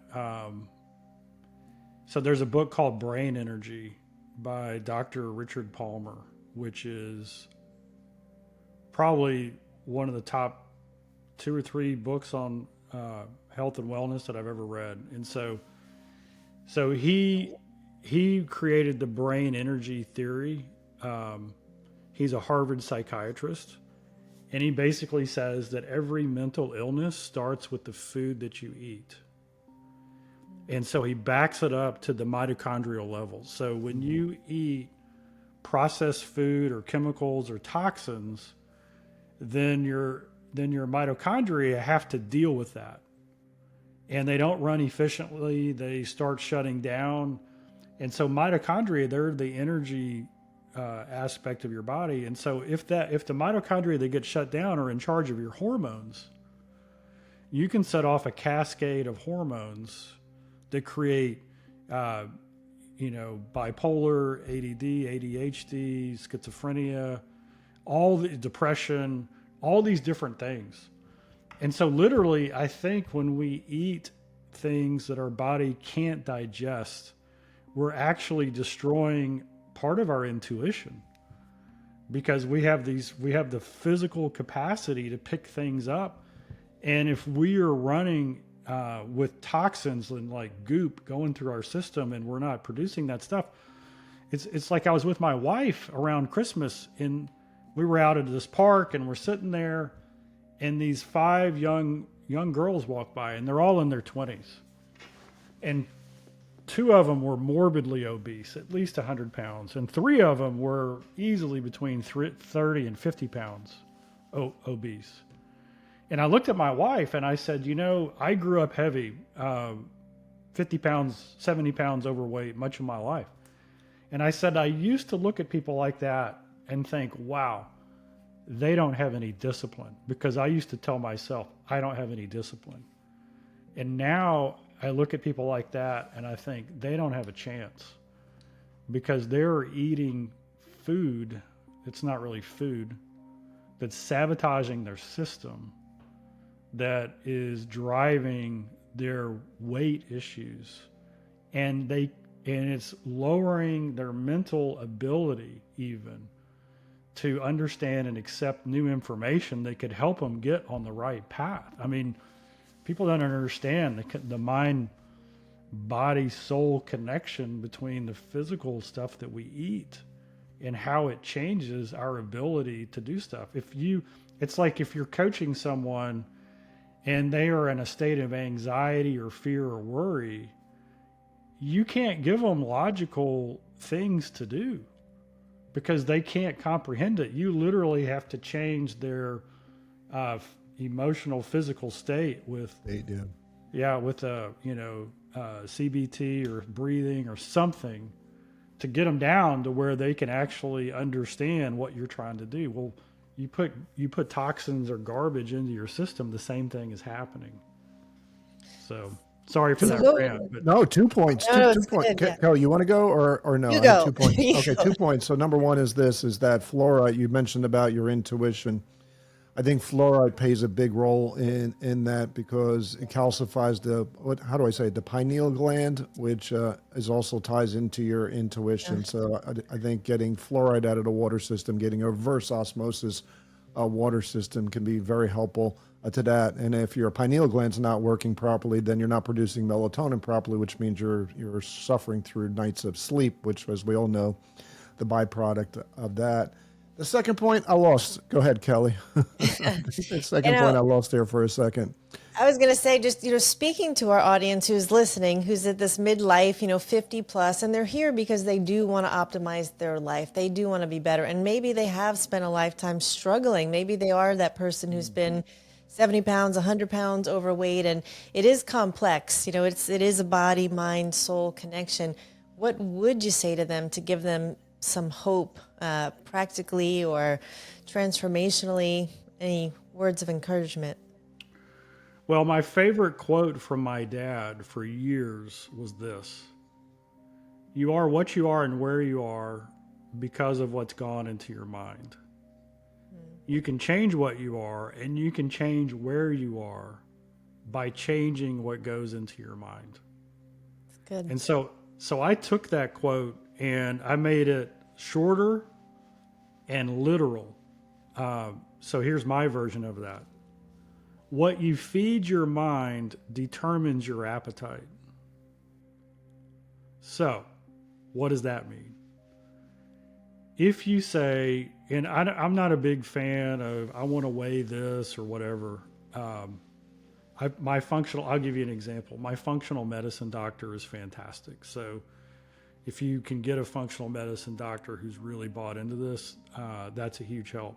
so there's a book called Brain Energy by Dr. Richard Palmer, which is probably one of the top 2 or 3 books on health and wellness that I've ever read. And so he created the brain energy theory. He's a Harvard psychiatrist. And he basically says that every mental illness starts with the food that you eat. And so he backs it up to the mitochondrial level. So when you eat processed food or chemicals or toxins, then your mitochondria have to deal with that. And they don't run efficiently. They start shutting down. And so mitochondria, they're the energy aspect of your body. And so if the mitochondria that get shut down are in charge of your hormones, you can set off a cascade of hormones that create, bipolar, ADD, ADHD, schizophrenia, all the depression, all these different things. And so literally, I think when we eat things that our body can't digest, we're actually destroying part of our intuition, because we have the physical capacity to pick things up. And if we are running with toxins and like goop going through our system and we're not producing that stuff, it's like I was with my wife around Christmas, and we were out at this park and we're sitting there, and these 5 young girls walk by, and they're all in their 20s, and 2 of them were morbidly obese, at least 100 pounds, and 3 of them were easily between 30 and 50 pounds obese. And I looked at my wife and I said, I grew up heavy, 50 pounds, 70 pounds overweight much of my life. And I said, I used to look at people like that and think, wow, they don't have any discipline, because I used to tell myself, I don't have any discipline. And now I look at people like that and I think they don't have a chance, because they're eating food that's not really food, that's sabotaging their system, that is driving their weight issues. And and it's lowering their mental ability even to understand and accept new information that could help them get on the right path. I mean, people don't understand the mind body soul connection between the physical stuff that we eat and how it changes our ability to do stuff. It's like if you're coaching someone and they are in a state of anxiety or fear or worry, you can't give them logical things to do because they can't comprehend it. You literally have to change their emotional, physical state with, with CBT or breathing or something to get them down to where they can actually understand what you're trying to do. Well, you put toxins or garbage into your system, the same thing is happening. So sorry for that rant. But no, 2 points. No, two points. Kelly, you want to go or no? You I have go. 2 points. You Okay, go. 2 points. So number one is that fluoride, you mentioned about your intuition. I think fluoride plays a big role in that because it calcifies the pineal gland, which is also ties into your intuition. Yeah. So I think getting fluoride out of the water system, getting a reverse osmosis water system can be very helpful to that. And if your pineal gland's not working properly, then you're not producing melatonin properly, which means you're suffering through nights of sleep, which, as we all know, the byproduct of that. The second point I lost. Go ahead, Kelly. The second point I lost there for a second. I was going to say, just, speaking to our audience who's listening, who's at this midlife, 50 plus, and they're here because they do want to optimize their life. They do want to be better. And maybe they have spent a lifetime struggling. Maybe they are that person who's been 70 pounds, 100 pounds overweight. And it is complex. It is a body, mind, soul connection. What would you say to them to give them some hope, practically or transformationally? Any words of encouragement? Well, my favorite quote from my dad for years was this: "You are what you are and where you are because of what's gone into your mind. You can change what you are and you can change where you are by changing what goes into your mind." That's good. And so I took that quote and I made it shorter and literal. So here's my version of that. What you feed your mind determines your appetite. So what does that mean? If you say, and I'm not a big fan of, I want to weigh this or whatever. I'll give you an example. My functional medicine doctor is fantastic. So if you can get a functional medicine doctor who's really bought into this, that's a huge help.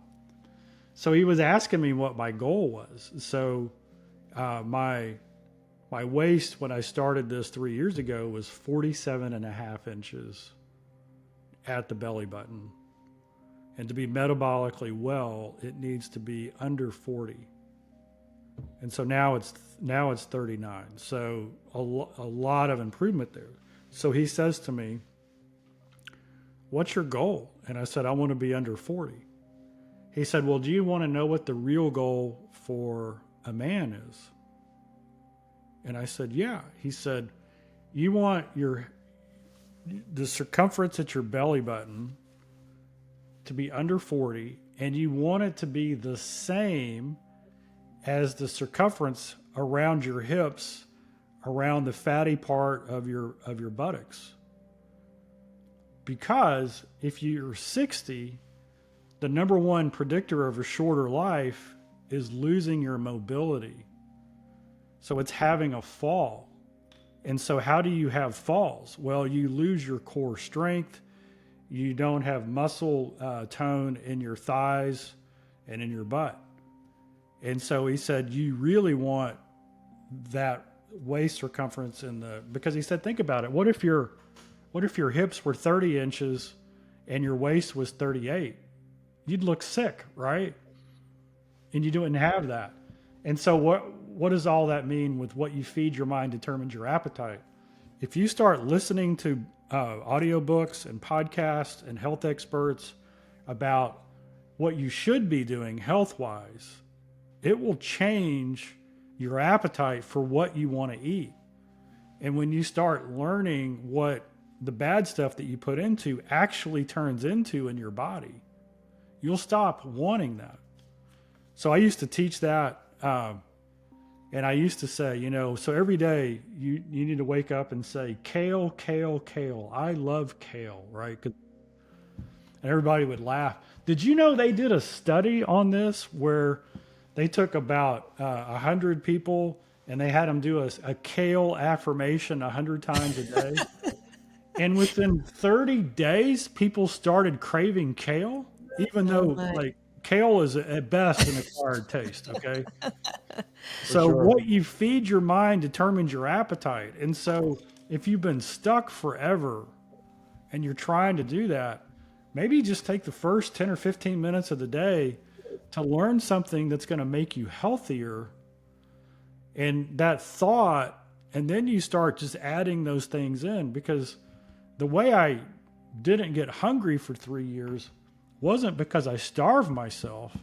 So he was asking me what my goal was. So my waist when I started this 3 years ago was 47.5 inches at the belly button. And to be metabolically well, it needs to be under 40. And so now it's 39. So a lot of improvement there. So he says to me, "What's your goal?" And I said, "I want to be under 40. He said, "Well, do you want to know what the real goal for a man is?" And I said, "Yeah." He said, "You want the circumference at your belly button to be under 40, and you want it to be the same as the circumference around your hips, around the fatty part of your buttocks. Because if you're 60, the number one predictor of a shorter life is losing your mobility. So it's having a fall. And so how do you have falls? Well, you lose your core strength. You don't have muscle tone in your thighs and in your butt. And so he said, you really want that waist circumference because he said, think about it. What if your hips were 30 inches and your waist was 38? You'd look sick, right? And you didn't have that. And so what does all that mean with what you feed your mind determines your appetite? If you start listening to audiobooks and podcasts and health experts about what you should be doing health-wise, it will change your appetite for what you want to eat. And when you start learning what the bad stuff that you put into actually turns into in your body. You'll stop wanting that. So I used to teach that, and I used to say, so every day you need to wake up and say, kale, kale, kale. I love kale, right? And everybody would laugh. Did you know they did a study on this where they took about 100 people and they had them do a kale affirmation 100 times a day? And within 30 days, people started craving kale, even Oh though my. like kale is at best an acquired taste. Okay. So sure. what you feed your mind determines your appetite. And so if you've been stuck forever and you're trying to do that, maybe just take the first 10 or 15 minutes of the day to learn something that's going to make you healthier. And that thought, and then you start just adding those things in, because the way I didn't get hungry for 3 years wasn't because I starved myself.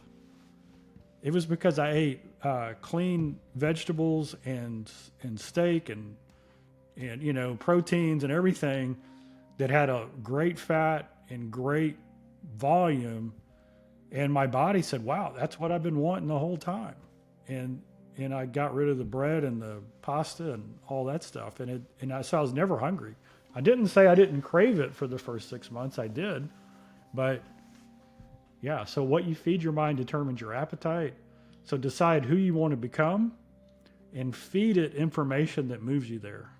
It was because I ate clean vegetables and steak and proteins and everything that had a great fat and great volume. And my body said, wow, that's what I've been wanting the whole time. And I got rid of the bread and the pasta and all that stuff. So I was never hungry. I didn't say I didn't crave it for the first 6 months. I did. But yeah, so what you feed your mind determines your appetite. So decide who you want to become and feed it information that moves you there.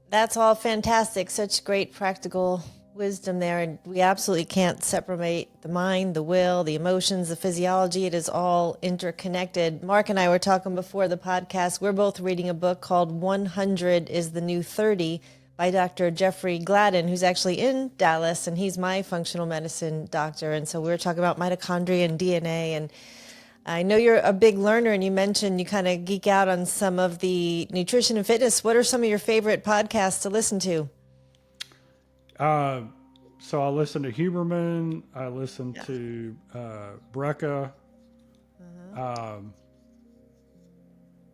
That's all fantastic. Such great practical wisdom there. And we absolutely can't separate the mind, the will, the emotions, the physiology. It is all interconnected. Mark and I were talking before the podcast. We're both reading a book called 100 is the New 30 by Dr. Jeffrey Gladden, who's actually in Dallas, and he's my functional medicine doctor. And so we were talking about mitochondria and DNA. And I know you're a big learner, and you mentioned you kind of geek out on some of the nutrition and fitness. What are some of your favorite podcasts to listen to? So I listen to Huberman. I listen to Brecca.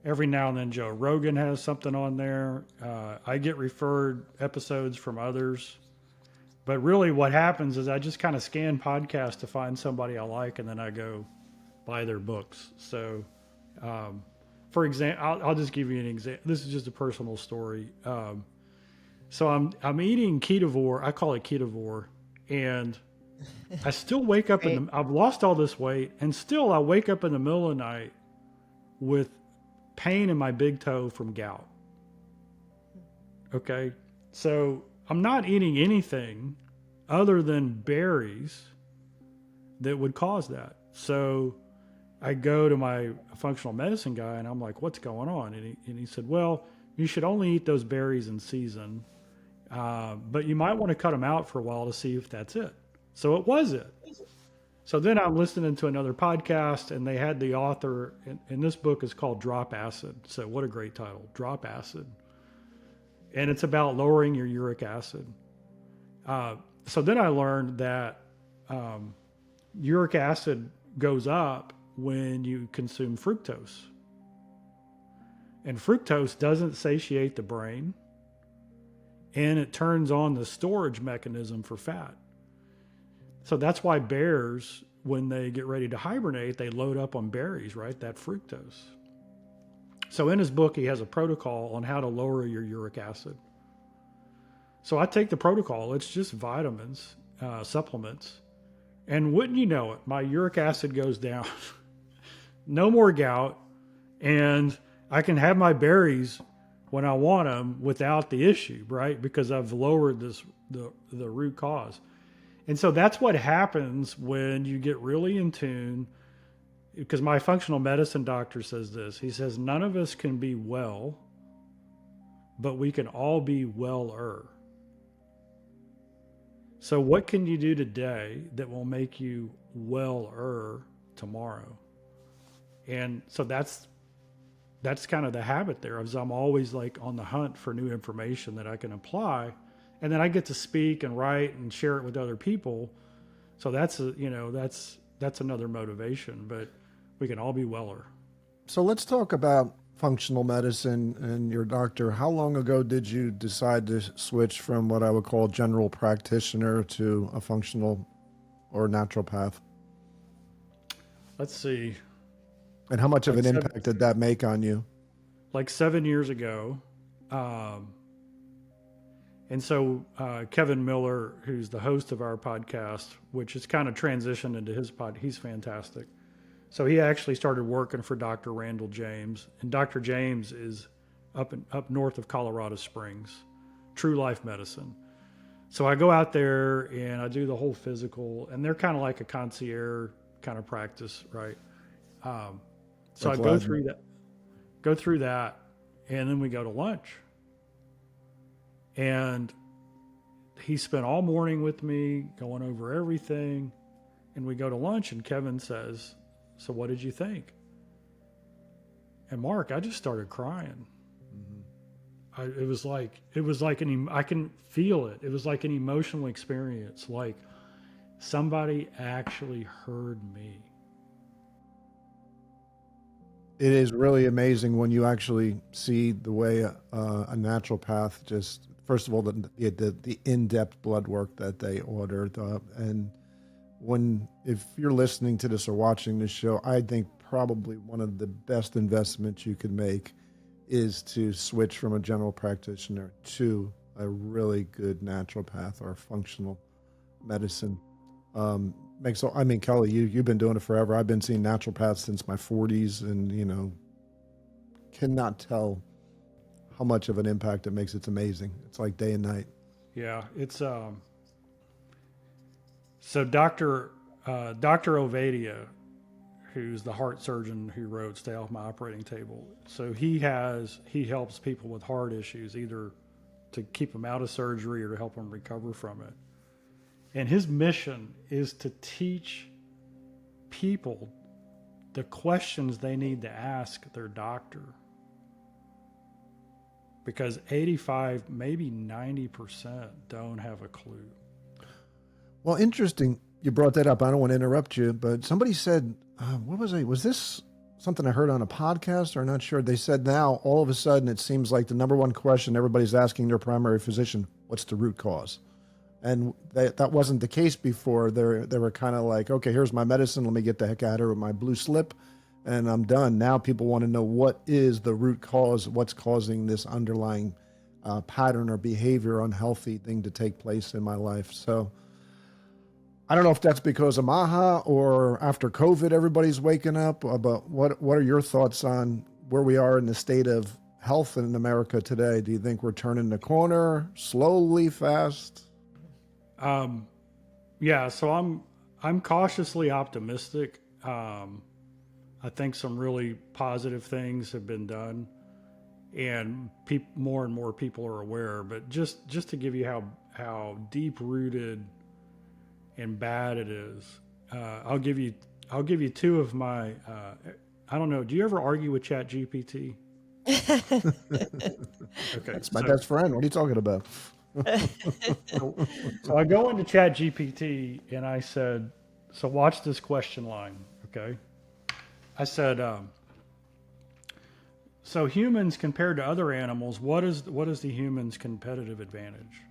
Every now and then Joe Rogan has something on there. I get referred episodes from others. But really what happens is I just kind of scan podcasts to find somebody I like, and then I go buy their books. So, for example, I'll just give you an example. This is just a personal story. So I'm eating ketovore. I call it ketovore. And I still wake up I've lost all this weight, and still I wake up in the middle of the night with pain in my big toe from gout. Okay. So I'm not eating anything other than berries that would cause that. So I go to my functional medicine guy and I'm like, what's going on? And he said, well, you should only eat those berries in season. But you might want to cut them out for a while to see if that's it. So it was it. So then I'm listening to another podcast, and they had the author, and this book is called Drop Acid. So what a great title, Drop Acid. And it's about lowering your uric acid. So then I learned that uric acid goes up when you consume fructose. And fructose doesn't satiate the brain, and it turns on the storage mechanism for fat. So that's why bears, when they get ready to hibernate, they load up on berries, right? That fructose. So in his book, he has a protocol on how to lower your uric acid. So I take the protocol. It's just vitamins, supplements. And wouldn't you know it, my uric acid goes down. No more gout. And I can have my berries when I want them without the issue, right? Because I've lowered the root cause. And so that's what happens when you get really in tune, because my functional medicine doctor says this. He says, none of us can be well, but we can all be well-er. So what can you do today that will make you well-er tomorrow? And so that's kind of the habit there. Is I'm always like on the hunt for new information that I can apply. And then I get to speak and write and share it with other people. So that's another motivation, but we can all be weller. So let's talk about functional medicine and your doctor, how long ago did you decide to switch from what I would call general practitioner to a functional or naturopath? Let's see, And how much of like an seven, impact did that make on you? like 7 years ago. And so Kevin Miller, who's the host of our podcast, which has kind of transitioned into his pod, he's fantastic. So he actually started working for Dr. Randall James, and Dr. James is up north of Colorado Springs, True Life Medicine. So I go out there and I do the whole physical, and they're kind of like a concierge kind of practice, right? So I go through that, and then we go to lunch. And he spent all morning with me going over everything. And we go to lunch, and Kevin says, "So what did you think?" And Mark, I just started crying. It was like I can feel it. It was like an emotional experience. Like somebody actually heard me. It is really amazing when you actually see the way a naturopath just, first of all, the in-depth blood work that they ordered. And if you're listening to this or watching this show, I think probably one of the best investments you could make is to switch from a general practitioner to a really good naturopath or functional medicine. Kelly, you've been doing it forever. I've been seeing naturopaths since my 40s, and cannot tell how much of an impact it makes. It's amazing. It's like day and night. Yeah, it's so Dr. Ovadia, who's the heart surgeon who wrote "Stay Off My Operating Table." So he helps people with heart issues, either to keep them out of surgery or to help them recover from it. And his mission is to teach people the questions they need to ask their doctor. Because 85, maybe 90% don't have a clue. Well, interesting. You brought that up. I don't want to interrupt you, but somebody said, what was it? Was this something I heard on a podcast or I'm not sure? They said now all of a sudden it seems like the number one question everybody's asking their primary physician, what's the root cause? And that wasn't the case before. They were kind of like, okay, here's my medicine. Let me get the heck out of here with my blue slip, and I'm done. Now people want to know what is the root cause, what's causing this underlying pattern or behavior, unhealthy thing to take place in my life. So I don't know if that's because of Maha or after COVID, everybody's waking up. But what are your thoughts on where we are in the state of health in America today? Do you think we're turning the corner slowly, fast? Yeah, so I'm cautiously optimistic. I think some really positive things have been done, and more and more people are aware. But just to give you how deep rooted and bad it is, I'll give you two of my. I don't know. Do you ever argue with ChatGPT? Okay, That's my best friend. What are you talking about? So I go into ChatGPT and I said, so watch this question line, okay? I said, so humans compared to other animals, what is the human's competitive advantage?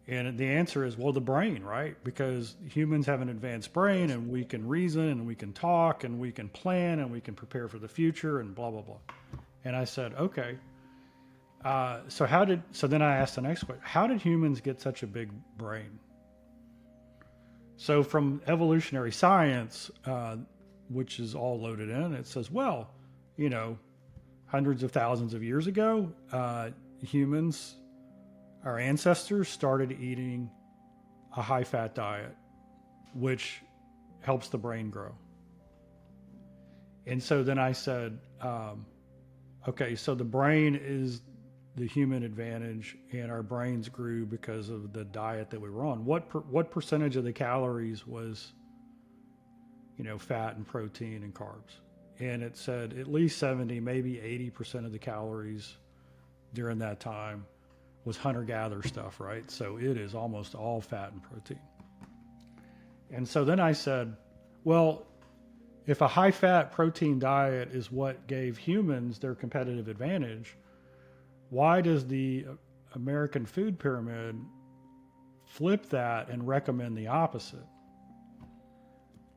And the answer is, well, the brain, right? Because humans have an advanced brain and we can reason and we can talk and we can plan and we can prepare for the future and blah, blah, blah. And I said, okay. So then I asked the next question, how did humans get such a big brain? So from evolutionary science, which is all loaded in, it says, well, hundreds of thousands of years ago, humans, our ancestors, started eating a high-fat diet, which helps the brain grow. And so then I said, okay, so the brain is the human advantage, and our brains grew because of the diet that we were on. What percentage of the calories was, fat and protein and carbs? And it said at least 70, maybe 80% of the calories during that time was hunter-gatherer stuff, right? So it is almost all fat and protein. And so then I said, well, if a high-fat protein diet is what gave humans their competitive advantage, why does the American food pyramid flip that and recommend the opposite?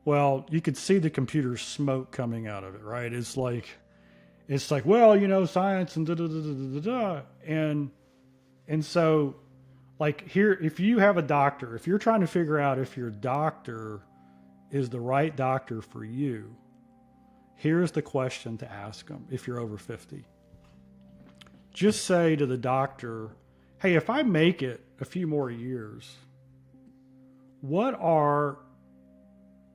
Well, you could see the computer's smoke coming out of it, right? It's like, well, you know, science and da da da da da da. And so, like, here, if you have a doctor, if you're trying to figure out if your doctor is the right doctor for you, here's the question to ask them if you're over 50. Just say to the doctor, hey, if I make it a few more years, what are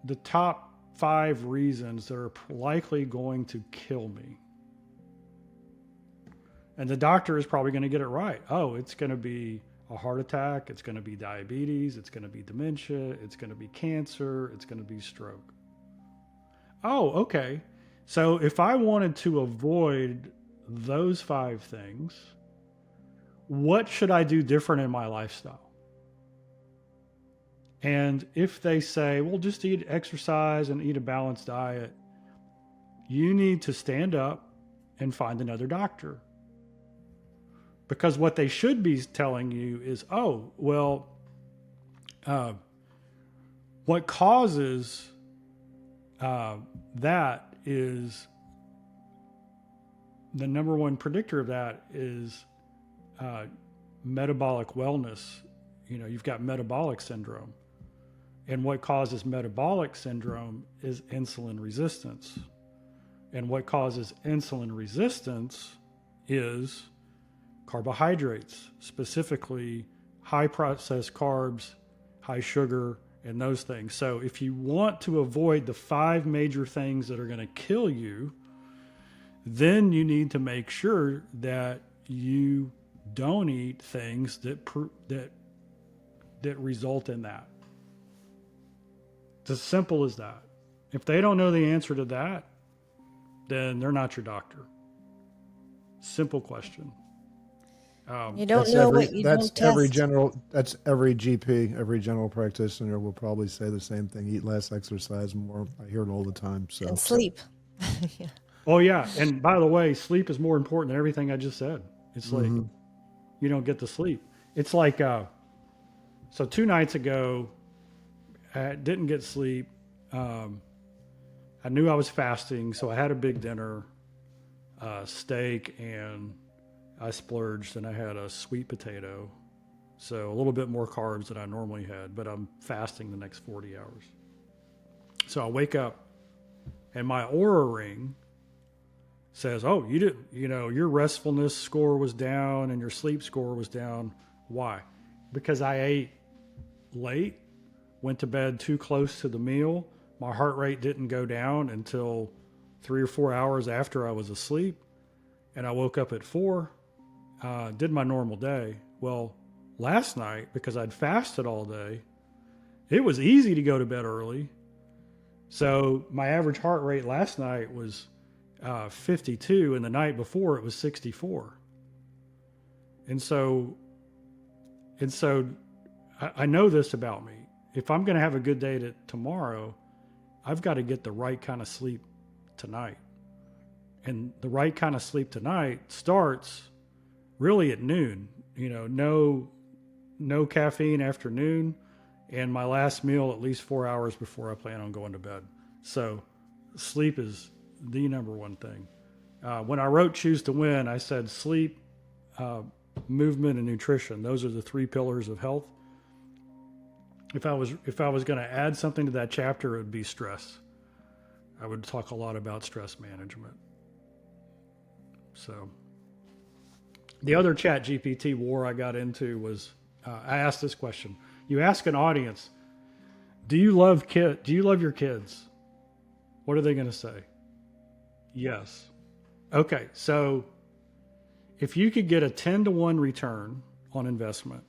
the top 5 reasons that are likely going to kill me? And the doctor is probably going to get it right. Oh, it's going to be a heart attack. It's going to be diabetes. It's going to be dementia. It's going to be cancer. It's going to be stroke. Oh, okay. So if I wanted to avoid those 5 things, what should I do different in my lifestyle? And if they say, well, just eat exercise and eat a balanced diet, you need to stand up and find another doctor. Because what they should be telling you is, oh, well, what causes that is the number one predictor of that is metabolic wellness. You know, you've got metabolic syndrome. And what causes metabolic syndrome is insulin resistance. And what causes insulin resistance is carbohydrates, specifically high processed carbs, high sugar, and those things. So if you want to avoid the 5 major things that are going to kill you, then you need to make sure that you don't eat things that result in that. It's as simple as that. If they don't know the answer to that, then they're not your doctor. Simple question. You don't know what you don't test. That's every GP, every general practitioner will probably say the same thing. Eat less, exercise more. I hear it all the time. So and sleep. Yeah. Oh yeah. And by the way, sleep is more important than everything I just said. It's like, you don't get to sleep. It's like, so 2 nights ago, I didn't get sleep. I knew I was fasting, so I had a big dinner, steak, and I splurged and I had a sweet potato. So a little bit more carbs than I normally had, but I'm fasting the next 40 hours. So I wake up and my Aura ring says, oh, your restfulness score was down and your sleep score was down. Why? Because I ate late, went to bed too close to the meal. My heart rate didn't go down until 3 or 4 hours after I was asleep. And I woke up at 4, did my normal day. Well, last night, because I'd fasted all day, it was easy to go to bed early. So my average heart rate last night was 52, and the night before it was 64. And so I know this about me. If I'm going to have a good day tomorrow, I've got to get the right kind of sleep tonight. And the right kind of sleep tonight starts really at noon. No caffeine after noon, and my last meal at least 4 hours before I plan on going to bed. So sleep is the number one thing. When I wrote Choose to Win, I said sleep, movement, and nutrition. Those are the 3 pillars of health. If I was going to add something to that chapter, it would be stress. I would talk a lot about stress management. So the other Chat GPT war I got into was, I asked this question. You ask an audience, do you love your kids? What are they going to say? Yes. Okay. So if you could get a 10-to-1 return on investment,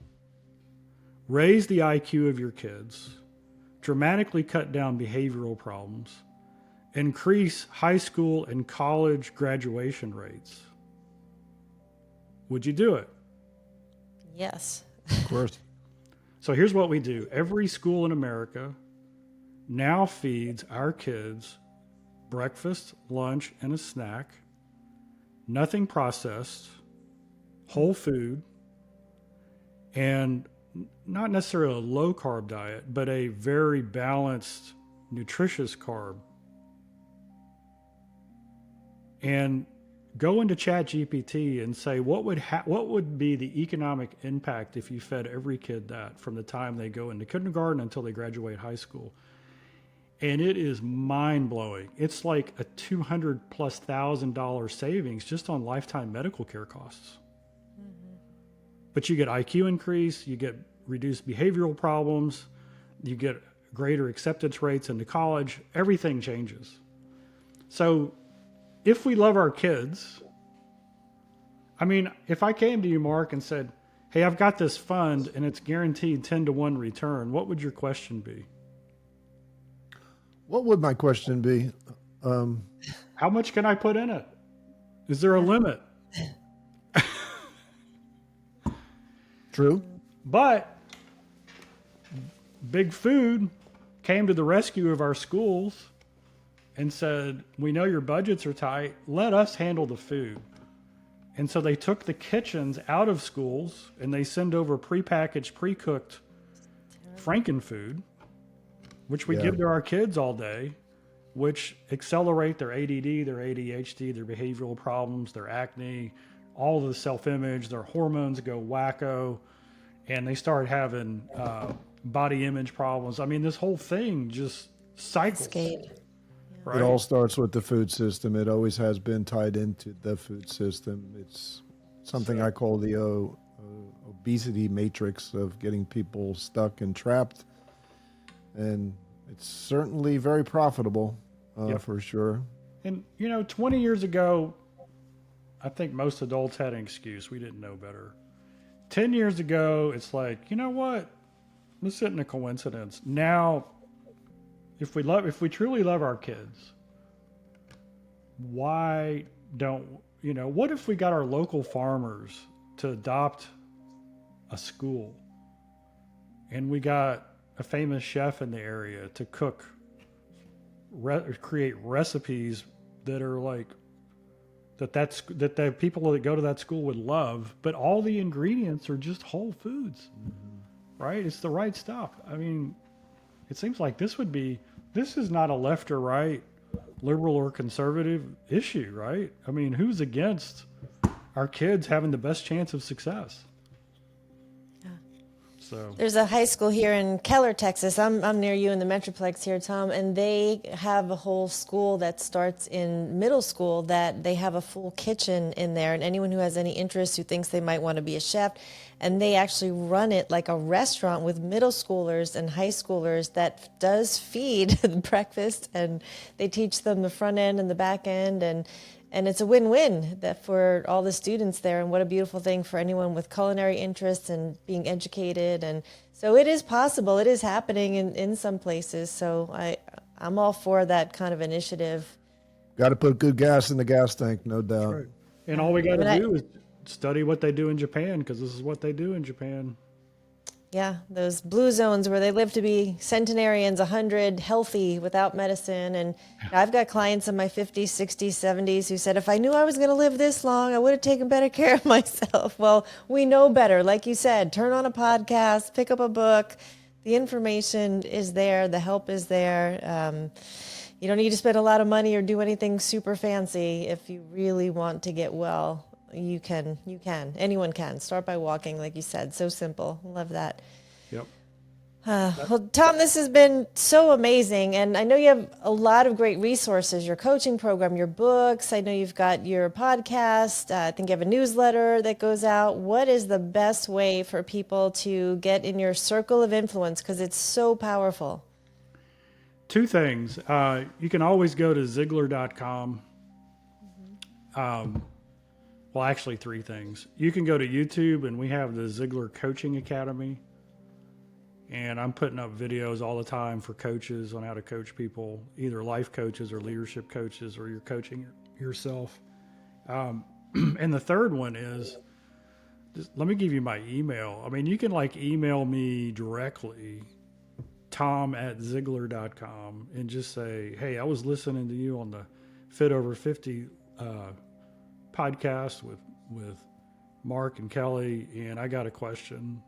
raise the IQ of your kids, dramatically cut down behavioral problems, increase high school and college graduation rates, would you do it? Yes. Of course. So here's what we do. Every school in America now feeds our kids breakfast, lunch, and a snack, nothing processed, whole food, and not necessarily a low carb diet, but a very balanced, nutritious carb. And go into ChatGPT and say, what would be the economic impact if you fed every kid that from the time they go into kindergarten until they graduate high school? And it is mind blowing. It's like a $200,000+ savings just on lifetime medical care costs. Mm-hmm. But you get IQ increase, you get reduced behavioral problems, you get greater acceptance rates into college, everything changes. So if we love our kids, I mean, if I came to you, Mark, and said, hey, I've got this fund and it's guaranteed 10-to-1 return, what would your question be? What would my question be? How much can I put in it? Is there a limit? True. But Big Food came to the rescue of our schools and said, we know your budgets are tight. Let us handle the food. And so they took the kitchens out of schools and they send over prepackaged, pre-cooked Frankenfood, which we give to our kids all day, which accelerate their ADD, their ADHD, their behavioral problems, their acne, all of the self-image, their hormones go wacko, and they start having body image problems. I mean, this whole thing just cycles. Right? It all starts with the food system. It always has been tied into the food system. It's something I call the obesity matrix of getting people stuck and trapped. And it's certainly very profitable, for sure. And, 20 years ago, I think most adults had an excuse. We didn't know better. 10 years ago, it's like, you know what? This isn't a coincidence. Now, if we truly love our kids, why don't, what if we got our local farmers to adopt a school and we got a famous chef in the area to cook, create recipes that are like, that the people that go to that school would love, but all the ingredients are just whole foods, right? It's the right stuff. I mean, it seems like this is not a left or right, liberal or conservative issue, right? I mean, who's against our kids having the best chance of success? So there's a high school here in Keller, Texas. I'm near you in the Metroplex here, Tom, and they have a whole school that starts in middle school that they have a full kitchen in there, and anyone who has any interest who thinks they might want to be a chef, and they actually run it like a restaurant with middle schoolers and high schoolers that does feed breakfast, and they teach them the front end and the back end, and it's a win-win that for all the students there, and what a beautiful thing for anyone with culinary interests and being educated. And so it is possible. It is happening in some places. So I'm all for that kind of initiative. Got to put good gas in the gas tank, no doubt. right. And all we got to do is study what they do in Japan, because this is what they do in Japan. Yeah, those blue zones where they live to be centenarians, 100, healthy, without medicine. And I've got clients in my 50s, 60s, 70s who said, if I knew I was going to live this long, I would have taken better care of myself. Well, we know better. Like you said, turn on a podcast, pick up a book. The information is there. The help is there. You don't need to spend a lot of money or do anything super fancy if you really want to get well. You can. Anyone can. Start by walking, like you said. So simple. Love that. Yep. Well, Tom, this has been so amazing. And I know you have a lot of great resources, your coaching program, your books. I know you've got your podcast. I think you have a newsletter that goes out. What is the best way for people to get in your circle of influence? Because it's so powerful. Two things. You can always go to Ziglar.com. Well, actually, three things. You can go to YouTube, and we have the Ziglar Coaching Academy. And I'm putting up videos all the time for coaches on how to coach people, either life coaches or leadership coaches, or you're coaching yourself. And the third one is, let me give you my email. I mean, you can email me directly tom@ziglar.com and just say, hey, I was listening to you on the Fit Over 50 podcast with Mark and Kelly, and I got a question.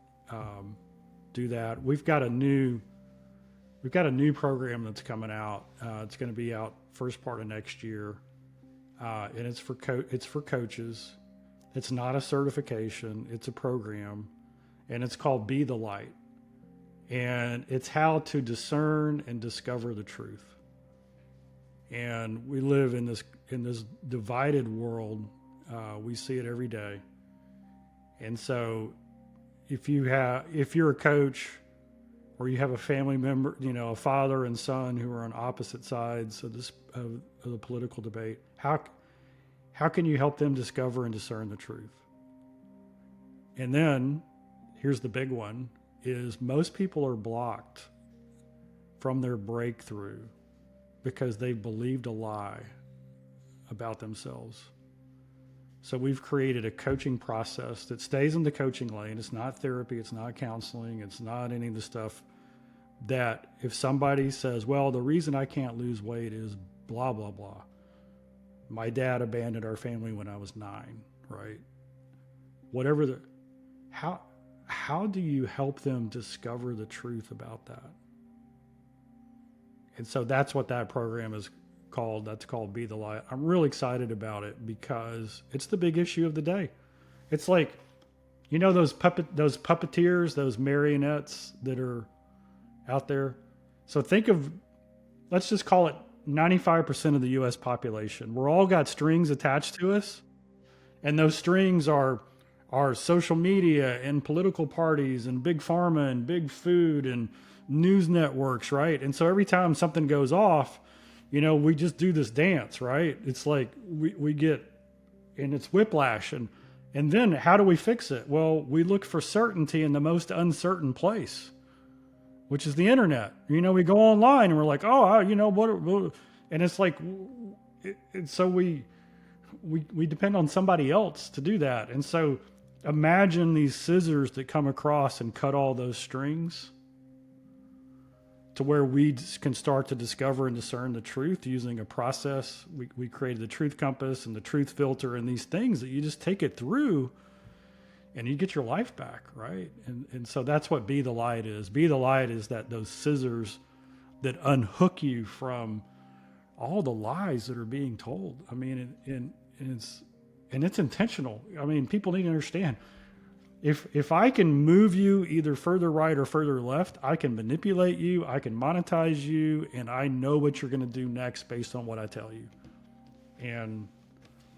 Do that. We've got a new program that's coming out. It's going to be out first part of next year, and it's for coaches. It's not a certification. It's a program, and it's called Be the Light. And it's how to discern and discover the truth. And we live in this divided world. We see it every day. And so if you're a coach, or you have a family member, a father and son who are on opposite sides of the political debate, how can you help them discover and discern the truth? And then here's the big one, is most people are blocked from their breakthrough because they've believed a lie about themselves. So we've created a coaching process that stays in the coaching lane. It's not therapy. It's not counseling. It's not any of the stuff that if somebody says, well, the reason I can't lose weight is blah, blah, blah. My dad abandoned our family when I was 9, right? Whatever how do you help them discover the truth about that? And so that's what that program is called. That's called Be the Light. I'm really excited about it because it's the big issue of the day. It's like, those puppeteers, those marionettes that are out there. So let's just call it 95% of the U.S. population. We're all got strings attached to us, and those strings are social media and political parties and big pharma and big food and news networks, right? And so every time something goes off, we just do this dance, right? It's like we get, and it's whiplash. And then how do we fix it? Well, we look for certainty in the most uncertain place, which is the internet. We go online and we're like, oh, what? And it's like, so we depend on somebody else to do that. And so imagine these scissors that come across and cut all those strings to where we can start to discover and discern the truth using a process. We created the truth compass and the truth filter and these things that you just take it through and you get your life back, right? And so that's what Be the Light is. Be the Light is those scissors that unhook you from all the lies that are being told. I mean, and it's intentional. I mean, people need to understand, if I can move you either further right or further left, I can manipulate you, I can monetize you, and I know what you're going to do next based on what I tell you. And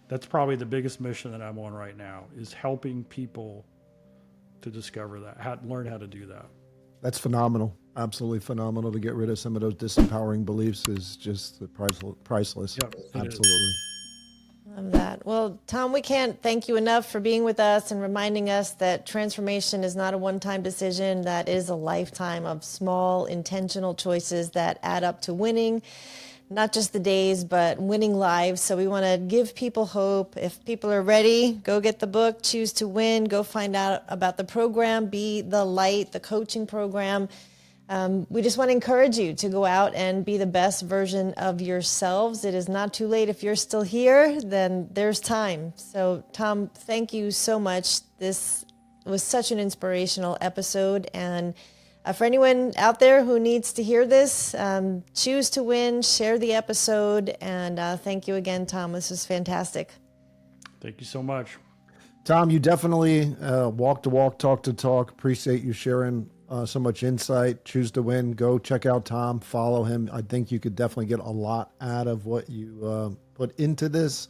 that's probably the biggest mission that I'm on right now, is helping people to discover that, learn how to do that. That's phenomenal. Absolutely phenomenal. To get rid of some of those disempowering beliefs is just priceless. Yep, absolutely. Love that. Well, Tom, we can't thank you enough for being with us and reminding us that transformation is not a one-time decision. That is a lifetime of small, intentional choices that add up to winning, not just the days, but winning lives. So we want to give people hope. If people are ready, go get the book, Choose to Win. Go find out about the program, Be the Light, the coaching program. We just want to encourage you to go out and be the best version of yourselves. It is not too late. If you're still here, then there's time. So, Tom, thank you so much. This was such an inspirational episode. And for anyone out there who needs to hear this, choose to win, share the episode. And thank you again, Tom. This was fantastic. Thank you so much. Tom, you definitely walk the walk, talk the talk. Appreciate you sharing so much insight. Choose to Win. Go check out Tom. Follow him. I think you could definitely get a lot out of what you put into this.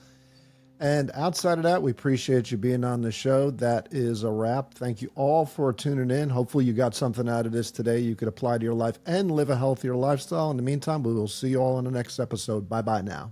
And outside of that, we appreciate you being on the show. That is a wrap. Thank you all for tuning in. Hopefully you got something out of this today you could apply to your life and live a healthier lifestyle. In the meantime, we will see you all in the next episode. Bye-bye now.